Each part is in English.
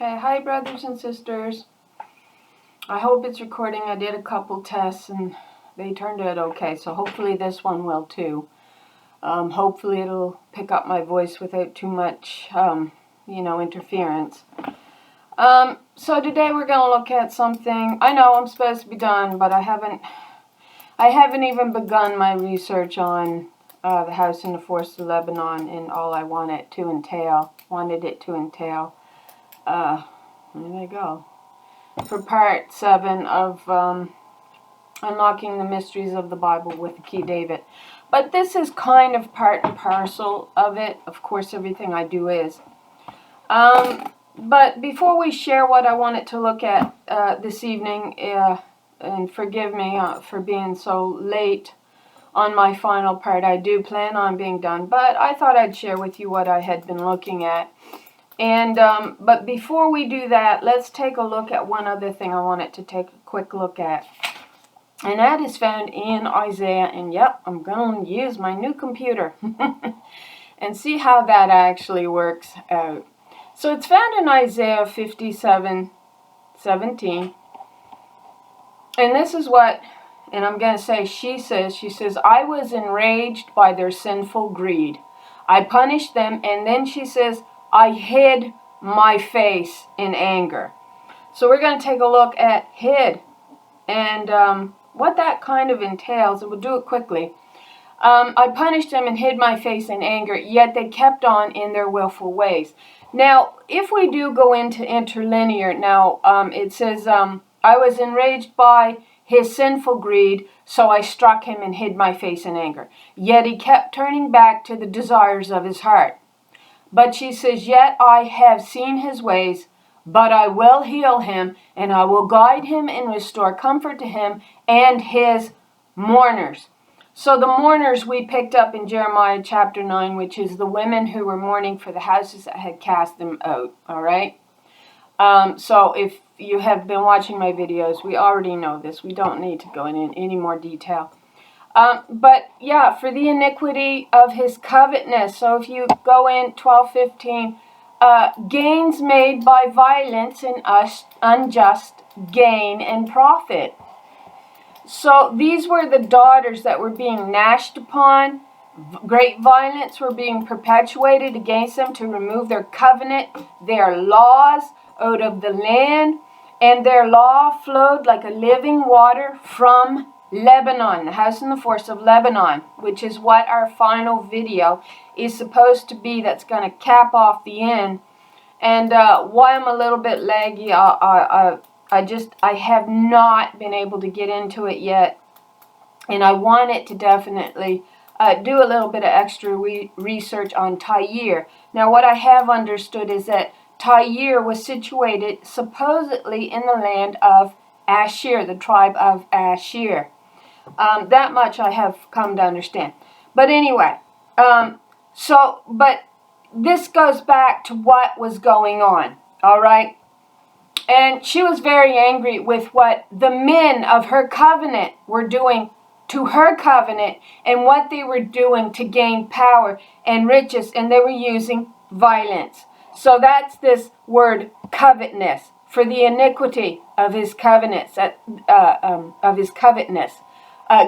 Okay, hi brothers and sisters. I hope it's recording. I did a couple tests and they turned out okay, so hopefully this one will too. Hopefully it'll pick up my voice without too much, interference. So today we're going to look at something. I know I'm supposed to be done, but I haven't even begun my research on the house in the forest of Lebanon and all I wanted it to entail. There you go. For part 7 of Unlocking the Mysteries of the Bible with the Key David. But this is kind of part and parcel of it. Of course, everything I do is. But before we share what I wanted to look at this evening, and forgive me for being so late on my final part. I do plan on being done, but I thought I'd share with you what I had been looking at. And but before we do that, let's take a look at one other thing I wanted to take a quick look at. And that is found in Isaiah. And yep, I'm going to use my new computer and see how that actually works out. So it's found in Isaiah 57:17. And this is what, and I'm going to say she says, I was enraged by their sinful greed. I punished them. And then she says, I hid my face in anger. So we're going to take a look at hid and what that kind of entails. And we'll do it quickly. I punished them and hid my face in anger, yet they kept on in their willful ways. Now, if we do go into interlinear, now it says, I was enraged by his sinful greed, so I struck him and hid my face in anger. Yet he kept turning back to the desires of his heart. But she says, yet I have seen his ways, but I will heal him, and I will guide him and restore comfort to him and his mourners. So the mourners we picked up in Jeremiah chapter 9, which is the women who were mourning for the houses that had cast them out. All right? So if you have been watching my videos, we already know this. We don't need to go in any more detail. But yeah, for the iniquity of his covetousness. So if you go in 12:15, gains made by violence and unjust gain and profit. So these were the daughters that were being gnashed upon. Great violence were being perpetuated against them to remove their covenant, their laws out of the land. And their law flowed like a living water from Lebanon, the house in the forest of Lebanon, which is what our final video is supposed to be. That's going to cap off the end. And why I'm a little bit laggy, I have not been able to get into it yet. And I wanted to definitely do a little bit of extra research on Tyre. Now, what I have understood is that Tyre was situated supposedly in the land of Asher, the tribe of Asher. That much I have come to understand. But anyway, but this goes back to what was going on, all right? And she was very angry with what the men of her covenant were doing to her covenant and what they were doing to gain power and riches, and they were using violence. So that's this word covetousness, for the iniquity of his covenants, of his covetousness.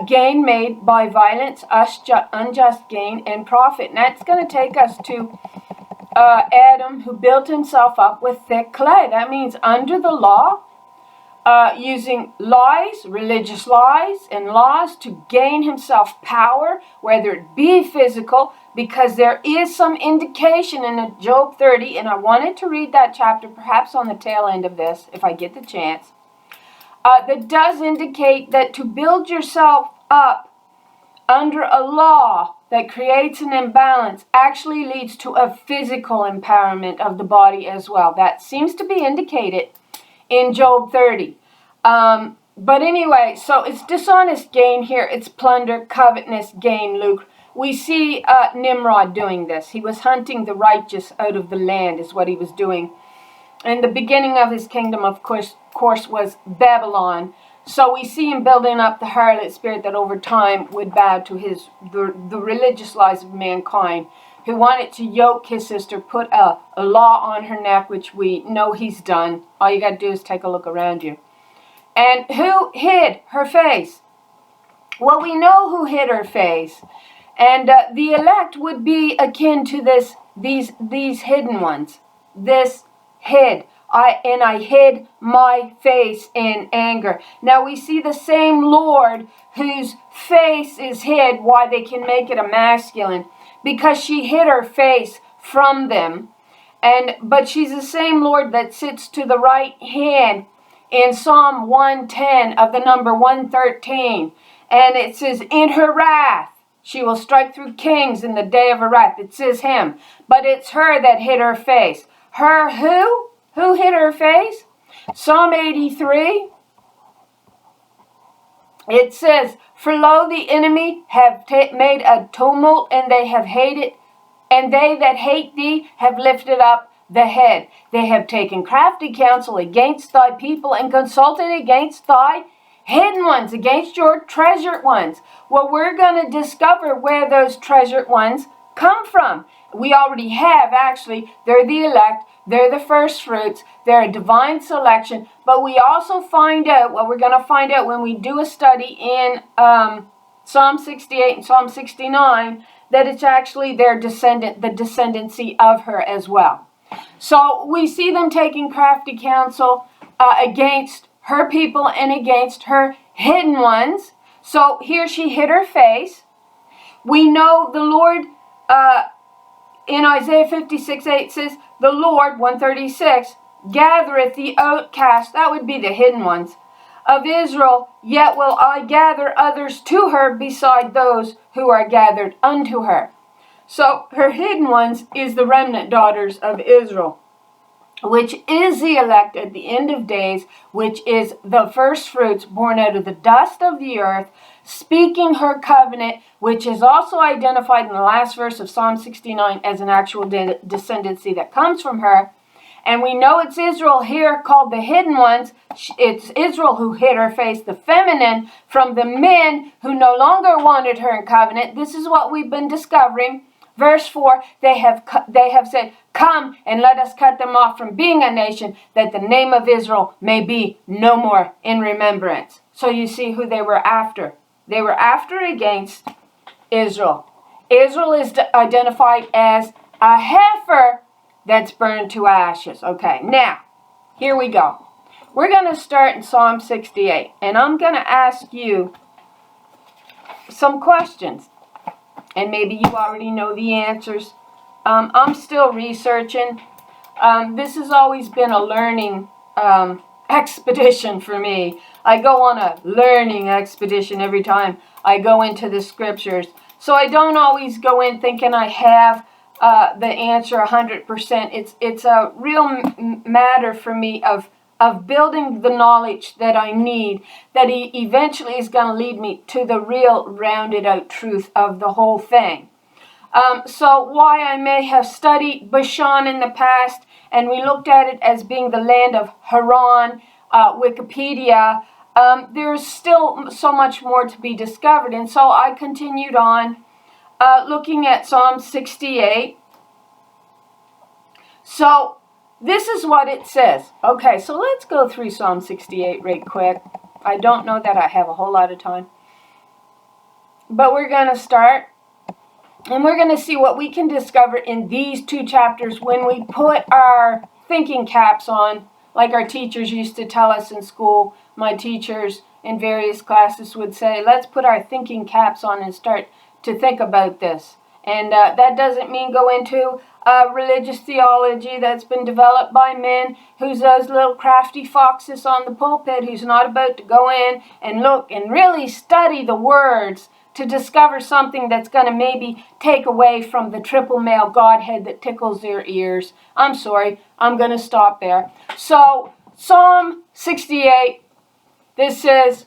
Gain made by violence, unjust gain, and profit. And that's going to take us to Adam, who built himself up with thick clay. That means under the law, using lies, religious lies, and laws to gain himself power, whether it be physical, because there is some indication in Job 30, and I wanted to read that chapter perhaps on the tail end of this, if I get the chance, that does indicate that to build yourself up under a law that creates an imbalance actually leads to a physical empowerment of the body as well. That seems to be indicated in Job 30. But anyway, so it's dishonest gain here. It's plunder, covetousness, gain, lucre. We see Nimrod doing this. He was hunting the righteous out of the land is what he was doing. And the beginning of his kingdom, of course was Babylon. So we see him building up the harlot spirit that over time would bow to the religious lies of mankind, who wanted to yoke his sister, put a law on her neck, which we know he's done. All you got to do is take a look around you. And who hid her face? Well, we know who hid her face. And the elect would be akin to these hidden ones. This hid. I hid my face in anger. Now we see the same Lord whose face is hid. Why they can make it a masculine? Because she hid her face from them. But she's the same Lord that sits to the right hand in Psalm 110 of the number 113. And it says, in her wrath, she will strike through kings in the day of her wrath. It says him. But it's her that hid her face. Her who? Who hid her face? Psalm 83. It says, for lo, the enemy have made a tumult, and they have hated, and they that hate thee have lifted up the head. They have taken crafty counsel against thy people, and consulted against thy hidden ones, against your treasured ones. Well, we're going to discover where those treasured ones come from. We already have, actually. They're the elect. They're the firstfruits. They're a divine selection. But we also find out, what we're going to find out when we do a study in Psalm 68 and Psalm 69, that it's actually their descendant, the descendancy of her as well. So we see them taking crafty counsel against her people and against her hidden ones. So here she hid her face. We know the Lord, in Isaiah 56:8 says, the Lord, 136, gathereth the outcast, that would be the hidden ones, of Israel, yet will I gather others to her beside those who are gathered unto her. So her hidden ones is the remnant daughters of Israel, which is the elect at the end of days, which is the first fruits born out of the dust of the earth, speaking her covenant, which is also identified in the last verse of Psalm 69 as an actual descendancy that comes from her. And we know it's Israel here called the hidden ones. It's Israel who hid her face, the feminine, from the men who no longer wanted her in covenant. This is what we've been discovering. Verse 4, they have said, come and let us cut them off from being a nation, that the name of Israel may be no more in remembrance. So you see who they were after. They were after against Israel. Israel is identified as a heifer that's burned to ashes. Okay, now, here we go. We're going to start in Psalm 68, and I'm going to ask you some questions. And maybe you already know the answers. I'm still researching. This has always been a learning expedition for me. I go on a learning expedition every time I go into the scriptures. So I don't always go in thinking I have the answer 100%. It's a real matter for me of building the knowledge that I need, that he eventually is going to lead me to the real rounded out truth of the whole thing. So why I may have studied Bashan in the past, and we looked at it as being the land of Haran, Wikipedia, there's still so much more to be discovered. And so I continued on looking at Psalm 68. So this is what it says. Okay, so let's go through Psalm 68 right quick. I don't know that I have a whole lot of time. But we're going to start. And we're going to see what we can discover in these two chapters when we put our thinking caps on, like our teachers used to tell us in school. My teachers in various classes would say, let's put our thinking caps on and start to think about this. And that doesn't mean go into religious theology that's been developed by men who's those little crafty foxes on the pulpit who's not about to go in and look and really study the words to discover something that's going to maybe take away from the triple male godhead that tickles their ears. I'm sorry, I'm going to stop there. So, Psalm 68, this says,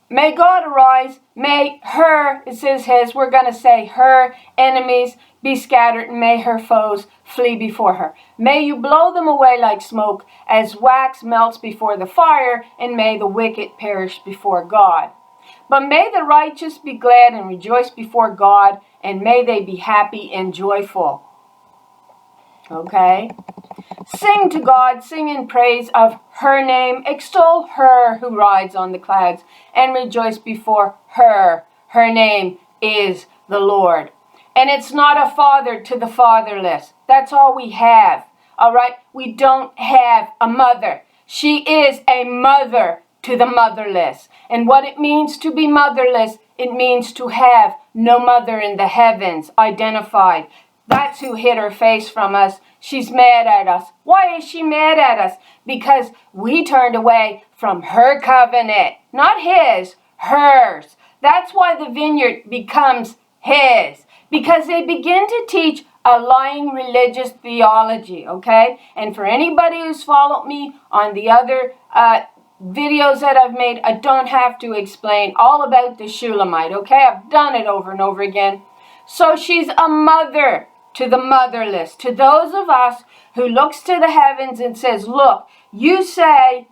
may God arise, may her, it says his, we're going to say her enemies be scattered, and may her foes flee before her. May you blow them away like smoke, as wax melts before the fire, and may the wicked perish before God. But may the righteous be glad and rejoice before God, and may they be happy and joyful. Okay? Sing to God, sing in praise of her name, extol her who rides on the clouds, and rejoice before her. Her name is the Lord. And it's not a father to the fatherless. That's all we have. All right? We don't have a mother. She is a mother to the motherless. And what it means to be motherless, it means to have no mother in the heavens, identified. That's who hid her face from us. She's mad at us. Why is she mad at us? Because we turned away from her covenant. Not his, hers. That's why the vineyard becomes his. Because they begin to teach a lying religious theology, okay? And for anybody who's followed me on the other videos that I've made, I don't have to explain all about the Shulamite, okay? I've done it over and over again. So she's a mother to the motherless, to those of us who looks to the heavens and says, look, you say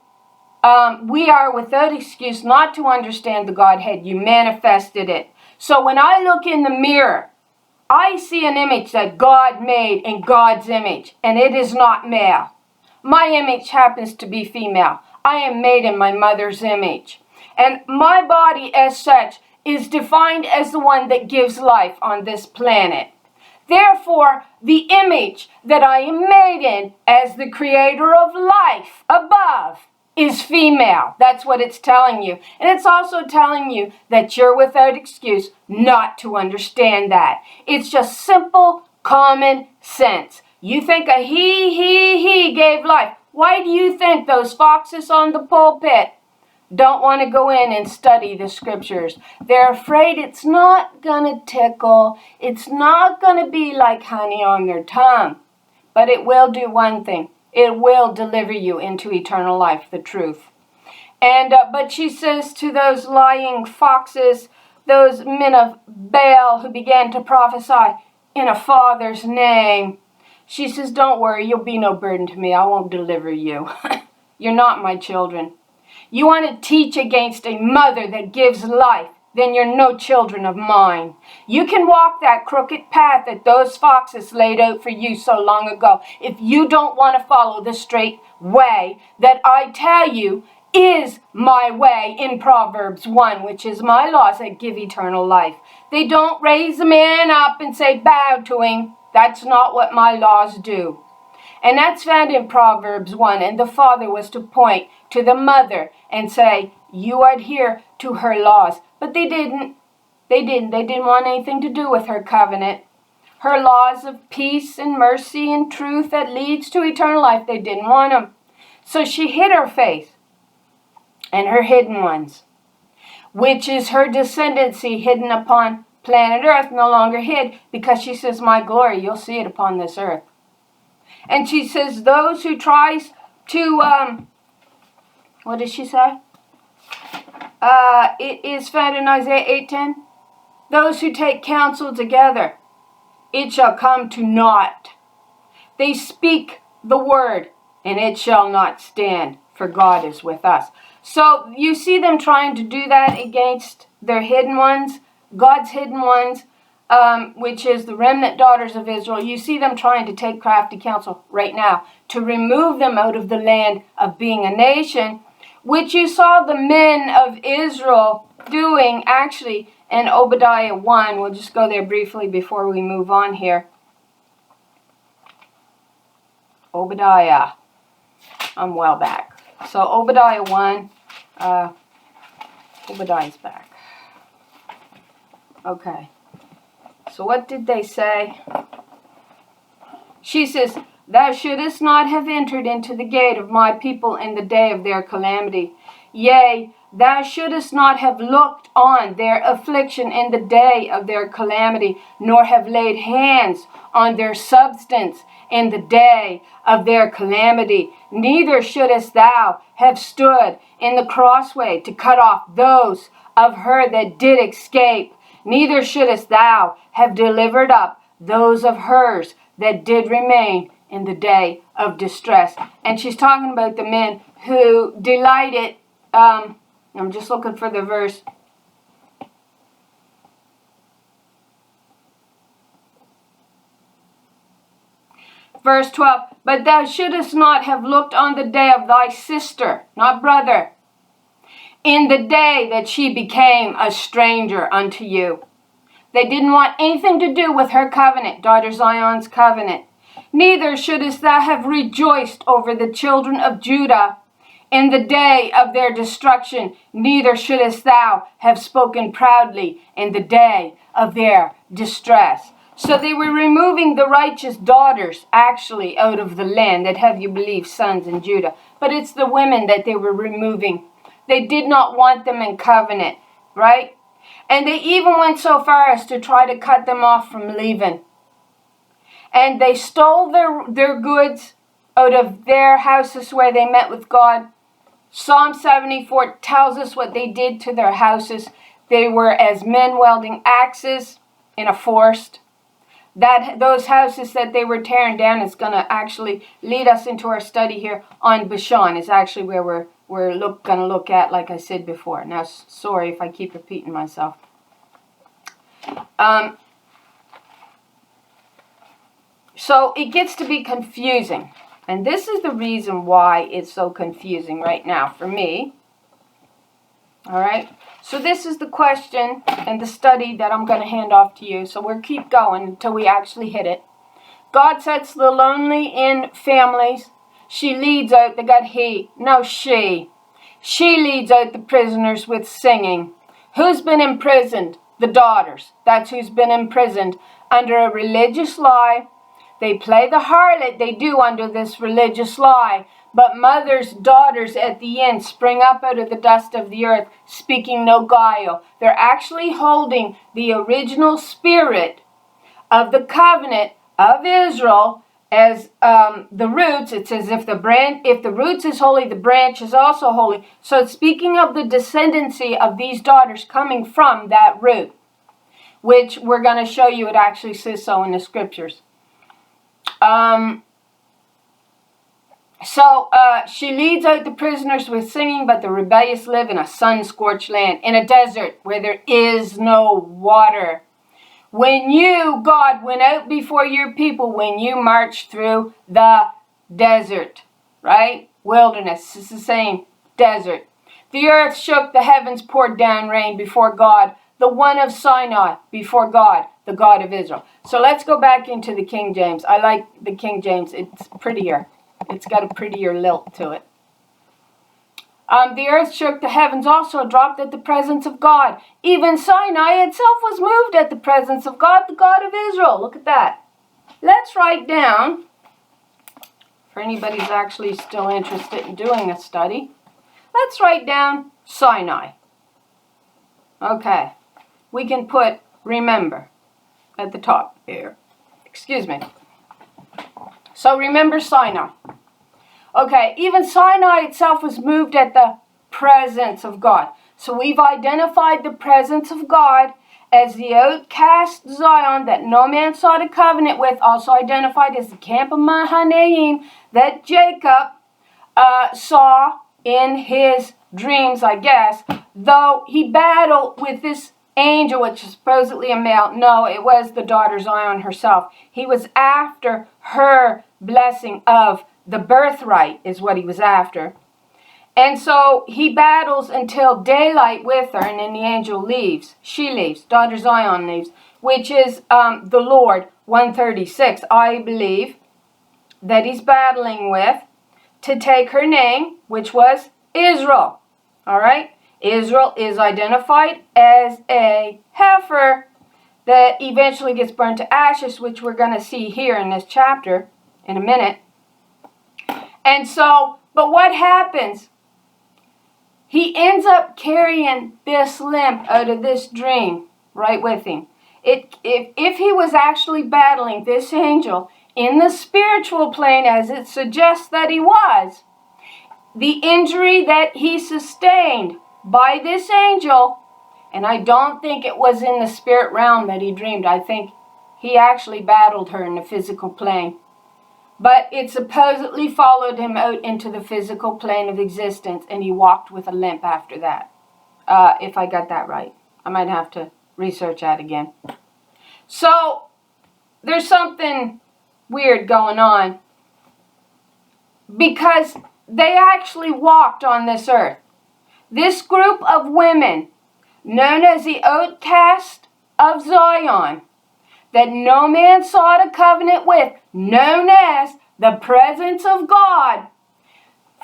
we are without excuse not to understand the Godhead. You manifested it. So when I look in the mirror, I see an image that God made in God's image, and it is not male. My image happens to be female. I am made in my mother's image. And my body as such is defined as the one that gives life on this planet. Therefore, the image that I am made in as the creator of life above is female. That's what it's telling you. And it's also telling you that you're without excuse not to understand that. It's just simple, common sense. You think a he gave life. Why do you think those foxes on the pulpit don't want to go in and study the scriptures? They're afraid it's not going to tickle. It's not going to be like honey on their tongue. But it will do one thing. It will deliver you into eternal life, the truth. And but she says to those lying foxes, those men of Baal who began to prophesy in a father's name, she says, don't worry, you'll be no burden to me. I won't deliver you. You're not my children. You want to teach against a mother that gives life, then you're no children of mine. You can walk that crooked path that those foxes laid out for you so long ago. If you don't want to follow the straight way that I tell you is my way in Proverbs 1, which is my laws that give eternal life. They don't raise a man up and say, bow to him. That's not what my laws do. And that's found in Proverbs 1. And the father was to point to the mother and say, you adhere to her laws. But they didn't. They didn't want anything to do with her covenant. Her laws of peace and mercy and truth that leads to eternal life, they didn't want them. So she hid her face and her hidden ones, which is her descendancy hidden upon planet Earth, no longer hid, because she says, my glory, you'll see it upon this earth. And she says, those who tries to, what does she say? It is found in Isaiah 8:10. Those who take counsel together, it shall come to naught. They speak the word, and it shall not stand, for God is with us. So you see them trying to do that against their hidden ones, God's hidden ones, which is the remnant daughters of Israel. You see them trying to take crafty counsel right now to remove them out of the land of being a nation, which you saw the men of Israel doing actually in Obadiah 1. We'll just go there briefly before we move on here. Obadiah. I'm well back. So Obadiah 1. Obadiah's back. Okay. So what did they say? She says, thou shouldest not have entered into the gate of my people in the day of their calamity. Yea, thou shouldest not have looked on their affliction in the day of their calamity, nor have laid hands on their substance in the day of their calamity. Neither shouldest thou have stood in the crossway to cut off those of her that did escape. Neither shouldest thou have delivered up those of hers that did remain in the day of distress. And she's talking about the men who delighted, I'm just looking for the verse, Verse 12, but thou shouldest not have looked on the day of thy sister, not brother, in the day that she became a stranger unto you. They didn't want anything to do with her covenant, daughter Zion's covenant. Neither shouldest thou have rejoiced over the children of Judah in the day of their destruction. Neither shouldest thou have spoken proudly in the day of their distress. So they were removing the righteous daughters actually out of the land that have, you believe, sons in Judah. But it's the women that they were removing. They did not want them in covenant, right? And they even went so far as to try to cut them off from leaving. And they stole their goods out of their houses where they met with God. Psalm 74 tells us what they did to their houses. They were as men wielding axes in a forest. Those houses that they were tearing down is going to actually lead us into our study here on Bashan. Is actually where we're going to look at, like I said before. Now, sorry if I keep repeating myself. So it gets to be confusing. And this is the reason why it's so confusing right now for me. All right. So this is the question and the study that I'm going to hand off to you. So we'll keep going until we actually hit it. God sets the lonely in families. She leads out the he. No, she. She leads out the prisoners with singing. Who's been imprisoned? The daughters. That's who's been imprisoned under a religious lie. They play the harlot, they do, under this religious lie. But mothers, daughters at the end spring up out of the dust of the earth, speaking no guile. They're actually holding the original spirit of the covenant of Israel as the roots. It says if the roots is holy, the branch is also holy. So it's speaking of the descendancy of these daughters coming from that root, which we're going to show you it actually says so in the scriptures. She leads out the prisoners with singing, but the rebellious live in a sun-scorched land, in a desert where there is no water. When you, God, went out before your people, when you marched through the desert, right? Wilderness, it's the same, desert. The earth shook, the heavens poured down rain before God, the one of Sinai before God, the God of Israel. So let's go back into the King James. I like the King James. It's prettier. It's got a prettier lilt to it. The earth shook, the heavens also dropped at the presence of God. Even Sinai itself was moved at the presence of God, the God of Israel. Look at that. Let's write down, for anybody who's actually still interested in doing a study, let's write down Sinai. Okay. We can put remember at the top here. Excuse me. So remember Sinai. Okay, even Sinai itself was moved at the presence of God. So we've identified the presence of God as the outcast Zion that no man sought a covenant with, also identified as the camp of Mahanaim that Jacob saw in his dreams, I guess, though he battled with this angel, which is supposedly a male. No, it was the daughter Zion herself. He was after her blessing of the birthright is what he was after. And so he battles until daylight with her, and then the angel leaves. She leaves. Daughter Zion leaves, which is the Lord, 136, I believe, that he's battling with to take her name, which was Israel. All right? Israel is identified as a heifer that eventually gets burned to ashes, which we're going to see here in this chapter in a minute. And so, but what happens? He ends up carrying this limp out of this dream right with him. If he was actually battling this angel in the spiritual plane, as it suggests that he was, the injury that he sustained by this angel, and I don't think it was in the spirit realm that he dreamed. I think he actually battled her in the physical plane. But it supposedly followed him out into the physical plane of existence, and he walked with a limp after that. If I got that right. I might have to research that again. So, there's something weird going on. Because they actually walked on this earth. This group of women, known as the outcast of Zion, that no man sought a covenant with, known as the presence of God,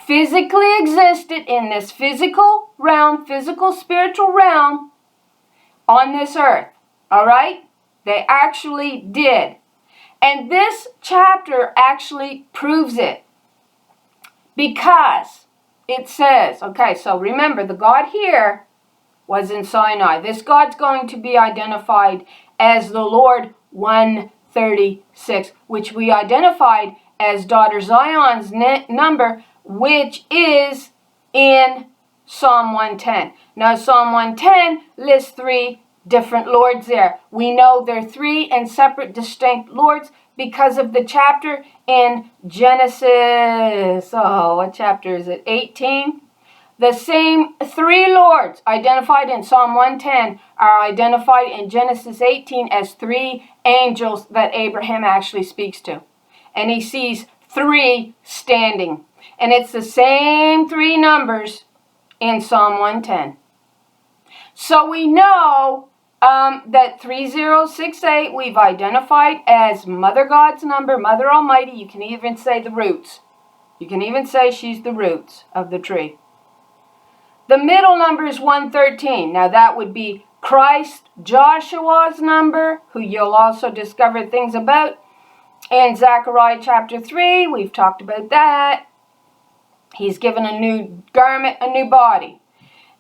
physically existed in this physical realm, physical spiritual realm on this earth. All right? They actually did. And this chapter actually proves it. Because it says, okay, so remember, the God here was in Sinai. This God's going to be identified as the Lord 136, which we identified as daughter Zion's number, which is in Psalm 110. Now, Psalm 110 lists 3 different lords there. We know they're 3 and separate, distinct lords because of the chapter in Genesis. Oh, what chapter is it? 18? The same 3 lords identified in Psalm 110 are identified in Genesis 18 as 3 angels that Abraham actually speaks to. And he sees 3 standing. And it's the same 3 numbers in Psalm 110. So we know that 3068 we've identified as Mother God's number, Mother Almighty. You can even say the roots. You can even say she's the roots of the tree. The middle number is 113. Now that would be Christ, Joshua's number, who you'll also discover things about in Zechariah chapter 3. We've talked about that. He's given a new garment, a new body.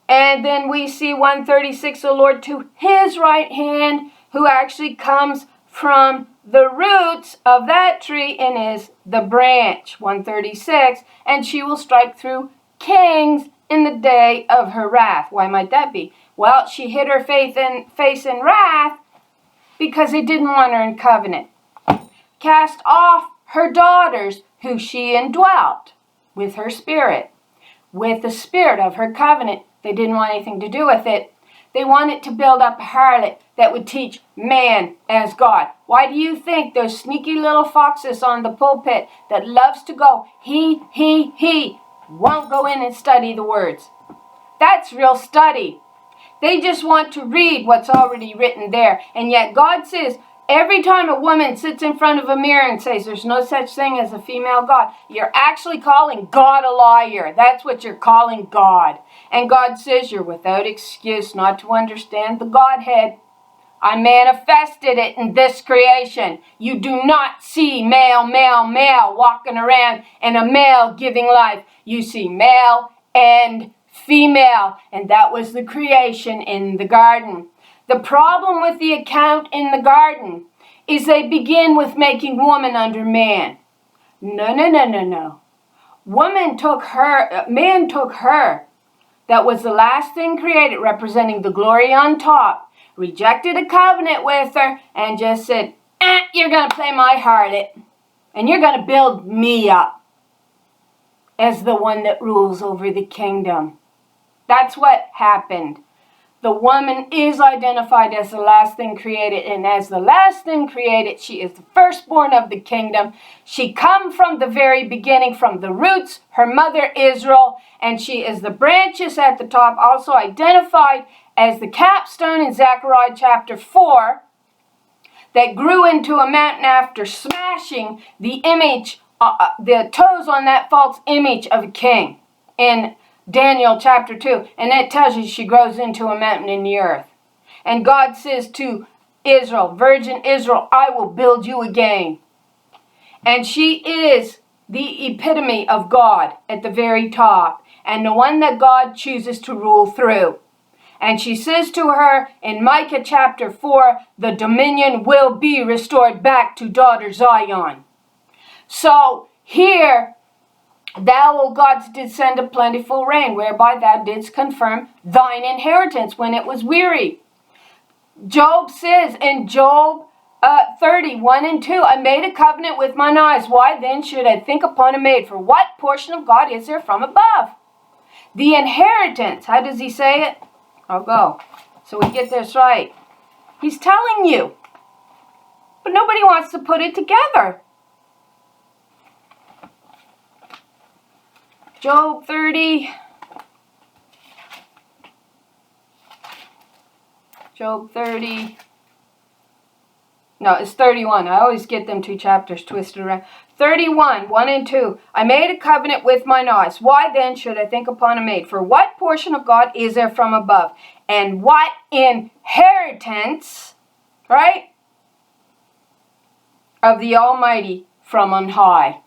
And then we see 136, the Lord to his right hand, who actually comes from the roots of that tree and is the branch, 136. And she will strike through kings in the day of her wrath. Why might that be? Well, she hid her face in wrath because they didn't want her in covenant. Cast off her daughters, who she indwelt with her spirit, with the spirit of her covenant. They didn't want anything to do with it. They wanted to build up a harlot that would teach man as God. Why do you think those sneaky little foxes on the pulpit that loves to go, he, won't go in and study the words? That's real study. They just want to read what's already written there. And yet God says, every time a woman sits in front of a mirror and says there's no such thing as a female God, you're actually calling God a liar. That's what you're calling God. And God says you're without excuse not to understand the Godhead. I manifested it in this creation. You do not see male walking around and a male giving life. You see male and female. And that was the creation in the garden. The problem with the account in the garden is they begin with making woman under man. No. Man took her. That was the last thing created, representing the glory on top. Rejected a covenant with her and just said, you're going to play my harlot. And you're going to build me up as the one that rules over the kingdom. That's what happened. The woman is identified as the last thing created, and as the last thing created, she is the firstborn of the kingdom. She come from the very beginning, from the roots, her mother Israel, and she is the branches at the top, also identified as the capstone in Zechariah chapter 4, that grew into a mountain after smashing the image, the toes on that false image of a king in Daniel chapter 2, and it tells you she grows into a mountain in the earth. And God says to Israel, virgin Israel, I will build you again. And she is the epitome of God at the very top, and the one that God chooses to rule through. And she says to her in Micah chapter 4, the dominion will be restored back to daughter Zion. So here, thou, O God, didst send a plentiful rain, whereby thou didst confirm thine inheritance when it was weary. Job says in Job 30, 1 and 2, I made a covenant with mine eyes. Why then should I think upon a maid? For what portion of God is there from above? The inheritance, how does he say it? I'll go. So we get this right. He's telling you. But nobody wants to put it together. Job 30. Job 30. No, it's 31. I always get them two chapters twisted around. 31, 1 and 2. I made a covenant with mine eyes. Why then should I think upon a maid? For what portion of God is there from above? And what inheritance, right, of the Almighty from on high?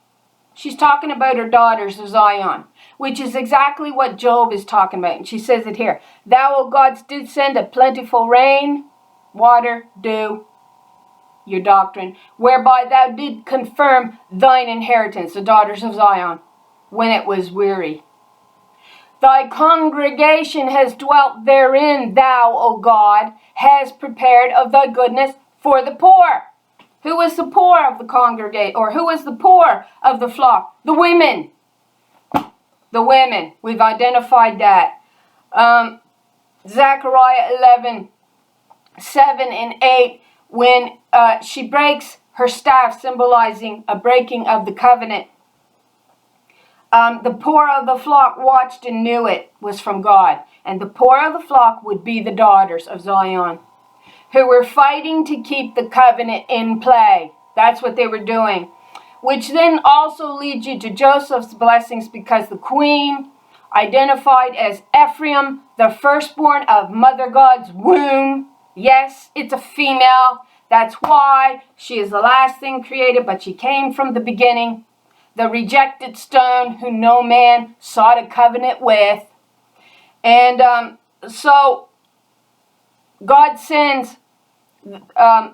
She's talking about her daughters of Zion, which is exactly what Job is talking about. And she says it here. Thou, O God, did send a plentiful rain, water, dew, your doctrine, whereby thou did confirm thine inheritance, the daughters of Zion, when it was weary. Thy congregation has dwelt therein, thou, O God, has prepared of thy goodness for the poor. Who was the poor of the congregation, or who was the poor of the flock? The women. The women. We've identified that. Zechariah 11, 7 and 8, when she breaks her staff, symbolizing a breaking of the covenant. The poor of the flock watched and knew it was from God. And the poor of the flock would be the daughters of Zion, who were fighting to keep the covenant in play. That's what they were doing. Which then also leads you to Joseph's blessings, because the queen, identified as Ephraim, the firstborn of Mother God's womb. Yes, it's a female. That's why she is the last thing created, but she came from the beginning. The rejected stone who no man sought a covenant with. And so God sends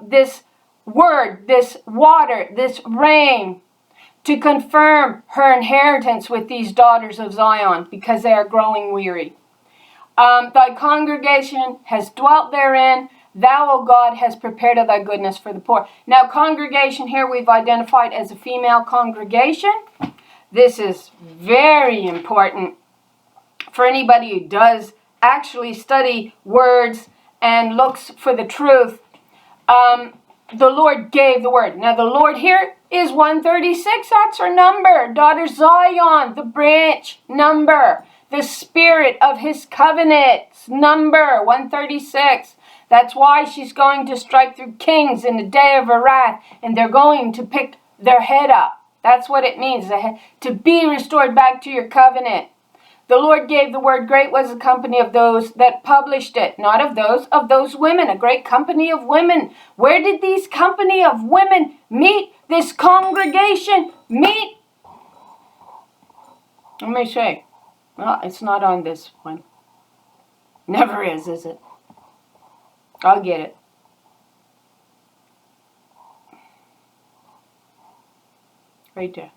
this word, this water, this rain, to confirm her inheritance with these daughters of Zion, because they are growing weary. Thy congregation has dwelt therein. Thou, O God, has prepared of thy goodness for the poor. Now, congregation here we've identified as a female congregation. This is very important for anybody who does actually study words and looks for the truth. The Lord gave the word. Now, the Lord here is 136. That's her number. Daughter Zion, the branch number. The spirit of his covenants number 136. That's why she's going to strike through kings in the day of her wrath, and they're going to pick their head up. That's what it means, to be restored back to your covenant. The Lord gave the word. Great was the company of those that published it. Not of those women. A great company of women. Where did these company of women meet? This congregation meet? Let me say. Well, it's not on this one. Never is it? I'll get it. Right there.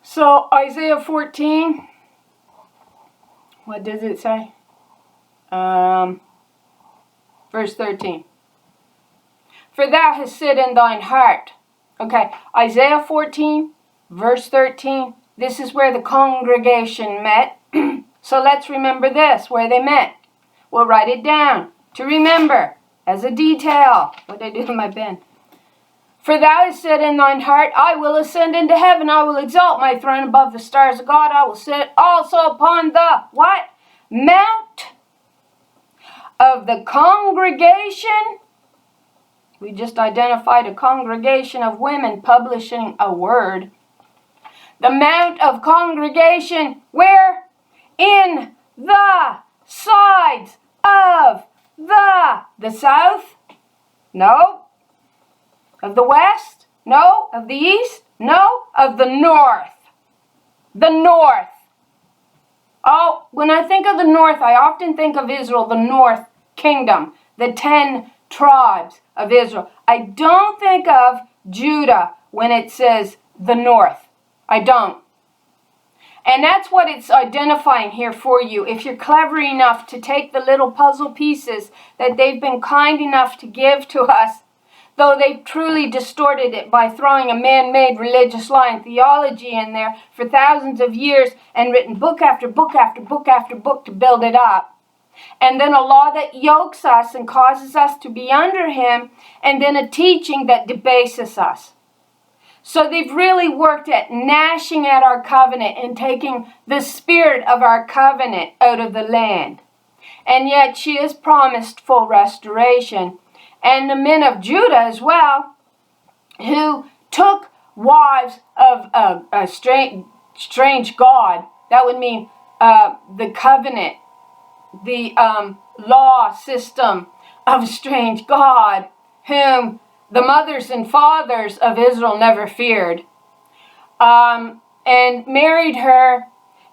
So, Isaiah 14, what does it say? Verse 13. For thou hast said in thine heart. Okay, Isaiah 14, verse 13. This is where the congregation met. So let's remember this, where they met. We'll write it down to remember as a detail. What did I do with my pen? For thou hast said in thine heart, I will ascend into heaven. I will exalt my throne above the stars of God. I will sit also upon the, what? Mount of the congregation. We just identified a congregation of women publishing a word. The mount of congregation, where? In the sides of the south? No. Of the west? No. Of the east? No. Of the north. The north. Oh, when I think of the north, I often think of Israel, the north kingdom, the 10 tribes of Israel. I don't think of Judah when it says the north. I don't. And that's what it's identifying here for you. If you're clever enough to take the little puzzle pieces that they've been kind enough to give to us, though they've truly distorted it by throwing a man-made religious lie and theology in there for thousands of years and written book after book after book after book to build it up. And then a law that yokes us and causes us to be under him, and then a teaching that debases us. So they've really worked at gnashing at our covenant and taking the spirit of our covenant out of the land. And yet she is promised full restoration. And the men of Judah as well, who took wives of a strange god. That would mean the covenant, the law system of a strange god, whom the mothers and fathers of Israel never feared, and married her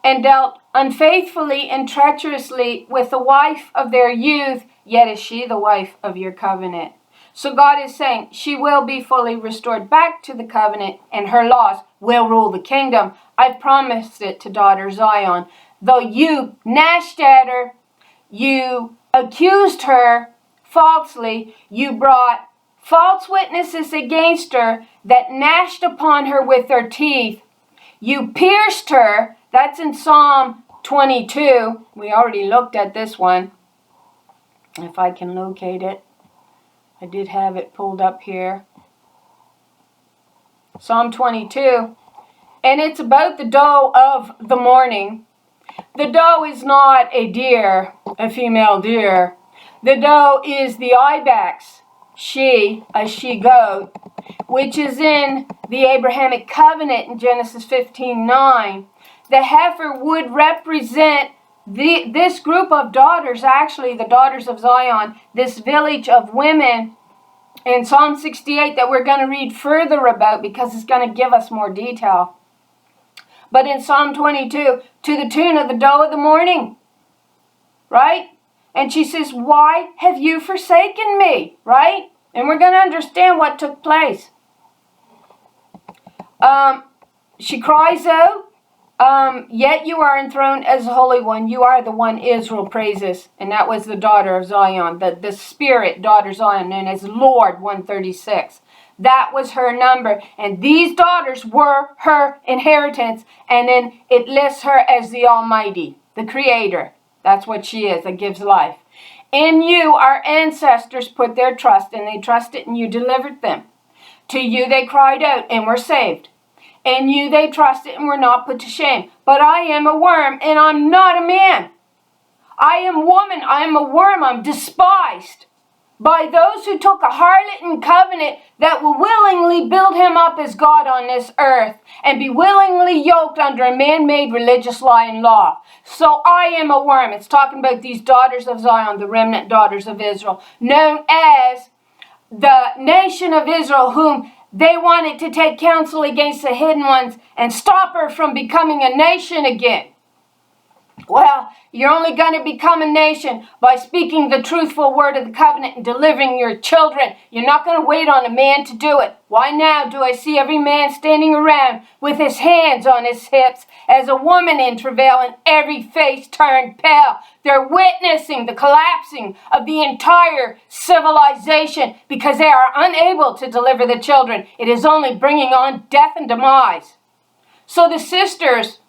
and dealt unfaithfully and treacherously with the wife of their youth, yet is she the wife of your covenant. So God is saying she will be fully restored back to the covenant, and her laws will rule the kingdom. I've promised it to daughter Zion. Though you gnashed at her, you accused her falsely, you brought false witnesses against her that gnashed upon her with their teeth. You pierced her. That's in Psalm 22. We already looked at this one. If I can locate it. I did have it pulled up here. Psalm 22. And it's about the doe of the morning. The doe is not a deer, a female deer. The doe is the ibex, a she-goat, which is in the Abrahamic covenant in Genesis 15:9. The heifer would represent this group of daughters, actually the daughters of Zion, this village of women in Psalm 68 that we're going to read further about because it's going to give us more detail. But in Psalm 22, to the tune of the doe of the morning, right? And she says, why have you forsaken me, right? And we're going to understand what took place. She cries out, yet you are enthroned as the Holy One. You are the one Israel praises. And that was the daughter of Zion, the spirit daughter Zion, known as Lord 136. That was her number. And these daughters were her inheritance. And then it lists her as the Almighty, the Creator. That's what she is, that gives life. In you, our ancestors put their trust, and they trusted, and you delivered them. To you they cried out, and were saved. In you they trusted, and were not put to shame. But I am a worm, and I'm not a man. I am woman, I am a worm, I'm despised by those who took a harlot in covenant that will willingly build him up as God on this earth and be willingly yoked under a man-made religious lie and law. So I am a worm. It's talking about these daughters of Zion, the remnant daughters of Israel, known as the nation of Israel, whom they wanted to take counsel against the hidden ones and stop her from becoming a nation again. Well, you're only going to become a nation by speaking the truthful word of the covenant and delivering your children. You're not going to wait on a man to do it. Why now do I see every man standing around with his hands on his hips as a woman in travail and every face turned pale? They're witnessing the collapsing of the entire civilization because they are unable to deliver the children. It is only bringing on death and demise. So the sisters,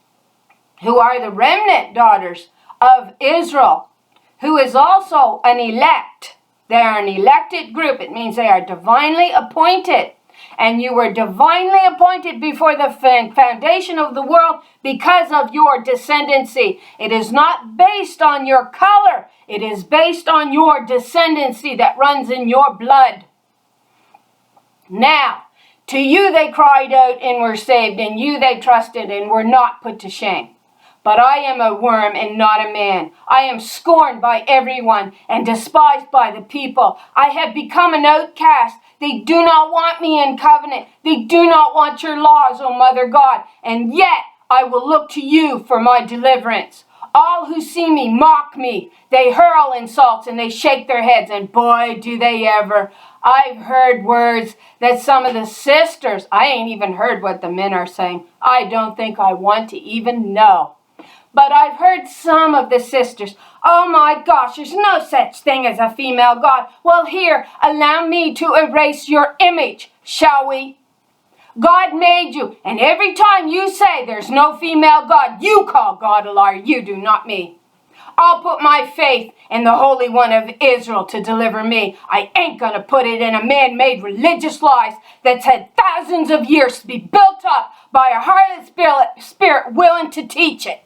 who are the remnant daughters of Israel, who is also an elect. They are an elected group. It means they are divinely appointed. And you were divinely appointed before the foundation of the world because of your descendancy. It is not based on your color. It is based on your descendancy that runs in your blood. Now, to you they cried out and were saved, and you they trusted and were not put to shame. But I am a worm and not a man. I am scorned by everyone and despised by the people. I have become an outcast. They do not want me in covenant. They do not want your laws, O Mother God. And yet I will look to you for my deliverance. All who see me mock me. They hurl insults and they shake their heads. And boy, do they ever. I've heard words that some of the sisters, I ain't even heard what the men are saying. I don't think I want to even know. But I've heard some of the sisters, oh my gosh, there's no such thing as a female God. Well, here, allow me to erase your image, shall we? God made you, and every time you say there's no female God, you call God a liar. You do, not me. I'll put my faith in the Holy One of Israel to deliver me. I ain't gonna put it in a man-made religious lies that's had thousands of years to be built up by a harlot spirit willing to teach it.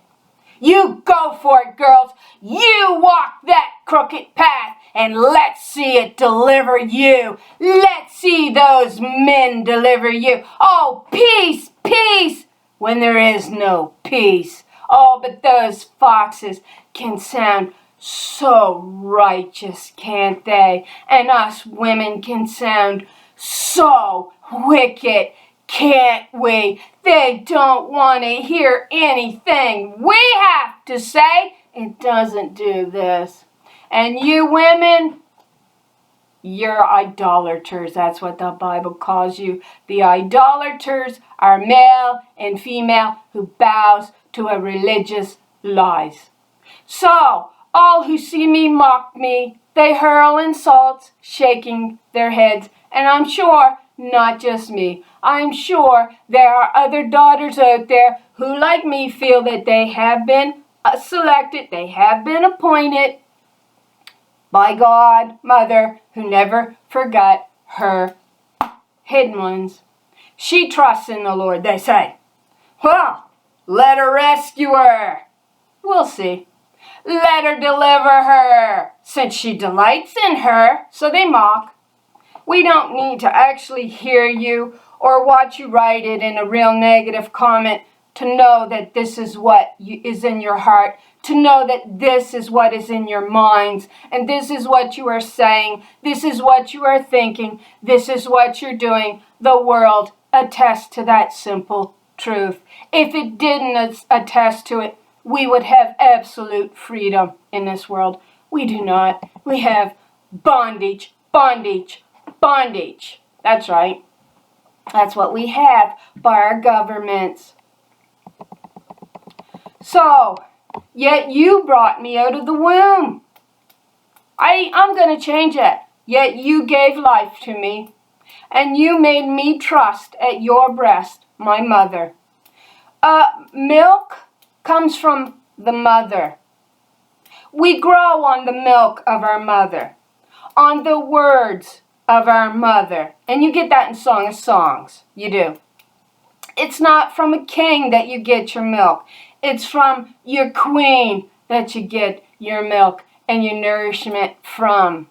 You go for it, girls. You walk that crooked path and let's see it deliver you. Let's see those men deliver you. Oh, peace, peace, when there is no peace. Oh, but those foxes can sound so righteous, can't they? And us women can sound so wicked, can't we? They don't want to hear anything we have to say. It doesn't do this. And you women, you're idolaters. That's what the Bible calls you. The idolaters are male and female who bows to a religious lies. So, all who see me mock me. They hurl insults, shaking their heads. And I'm sure not just me. I'm sure there are other daughters out there who, like me, feel that they have been selected, they have been appointed by God, Mother, who never forgot her hidden ones. She trusts in the Lord, they say. Well, let her rescue her. We'll see. Let her deliver her, since she delights in her, so they mock. We don't need to actually hear you or watch you write it in a real negative comment to know that this is what is in your heart, to know that this is what is in your minds, and this is what you are saying, this is what you are thinking, this is what you're doing. The world attests to that simple truth. If it didn't attest to it, we would have absolute freedom in this world. We do not. We have bondage, bondage, bondage. That's right. That's what we have by our governments. So, yet you brought me out of the womb. I'm going to change it. Yet you gave life to me, and you made me trust at your breast, my mother. Milk comes from the mother. We grow on the milk of our mother, on the words of our mother. And you get that in Song of Songs. You do. It's not from a king that you get your milk. It's from your queen that you get your milk and your nourishment from.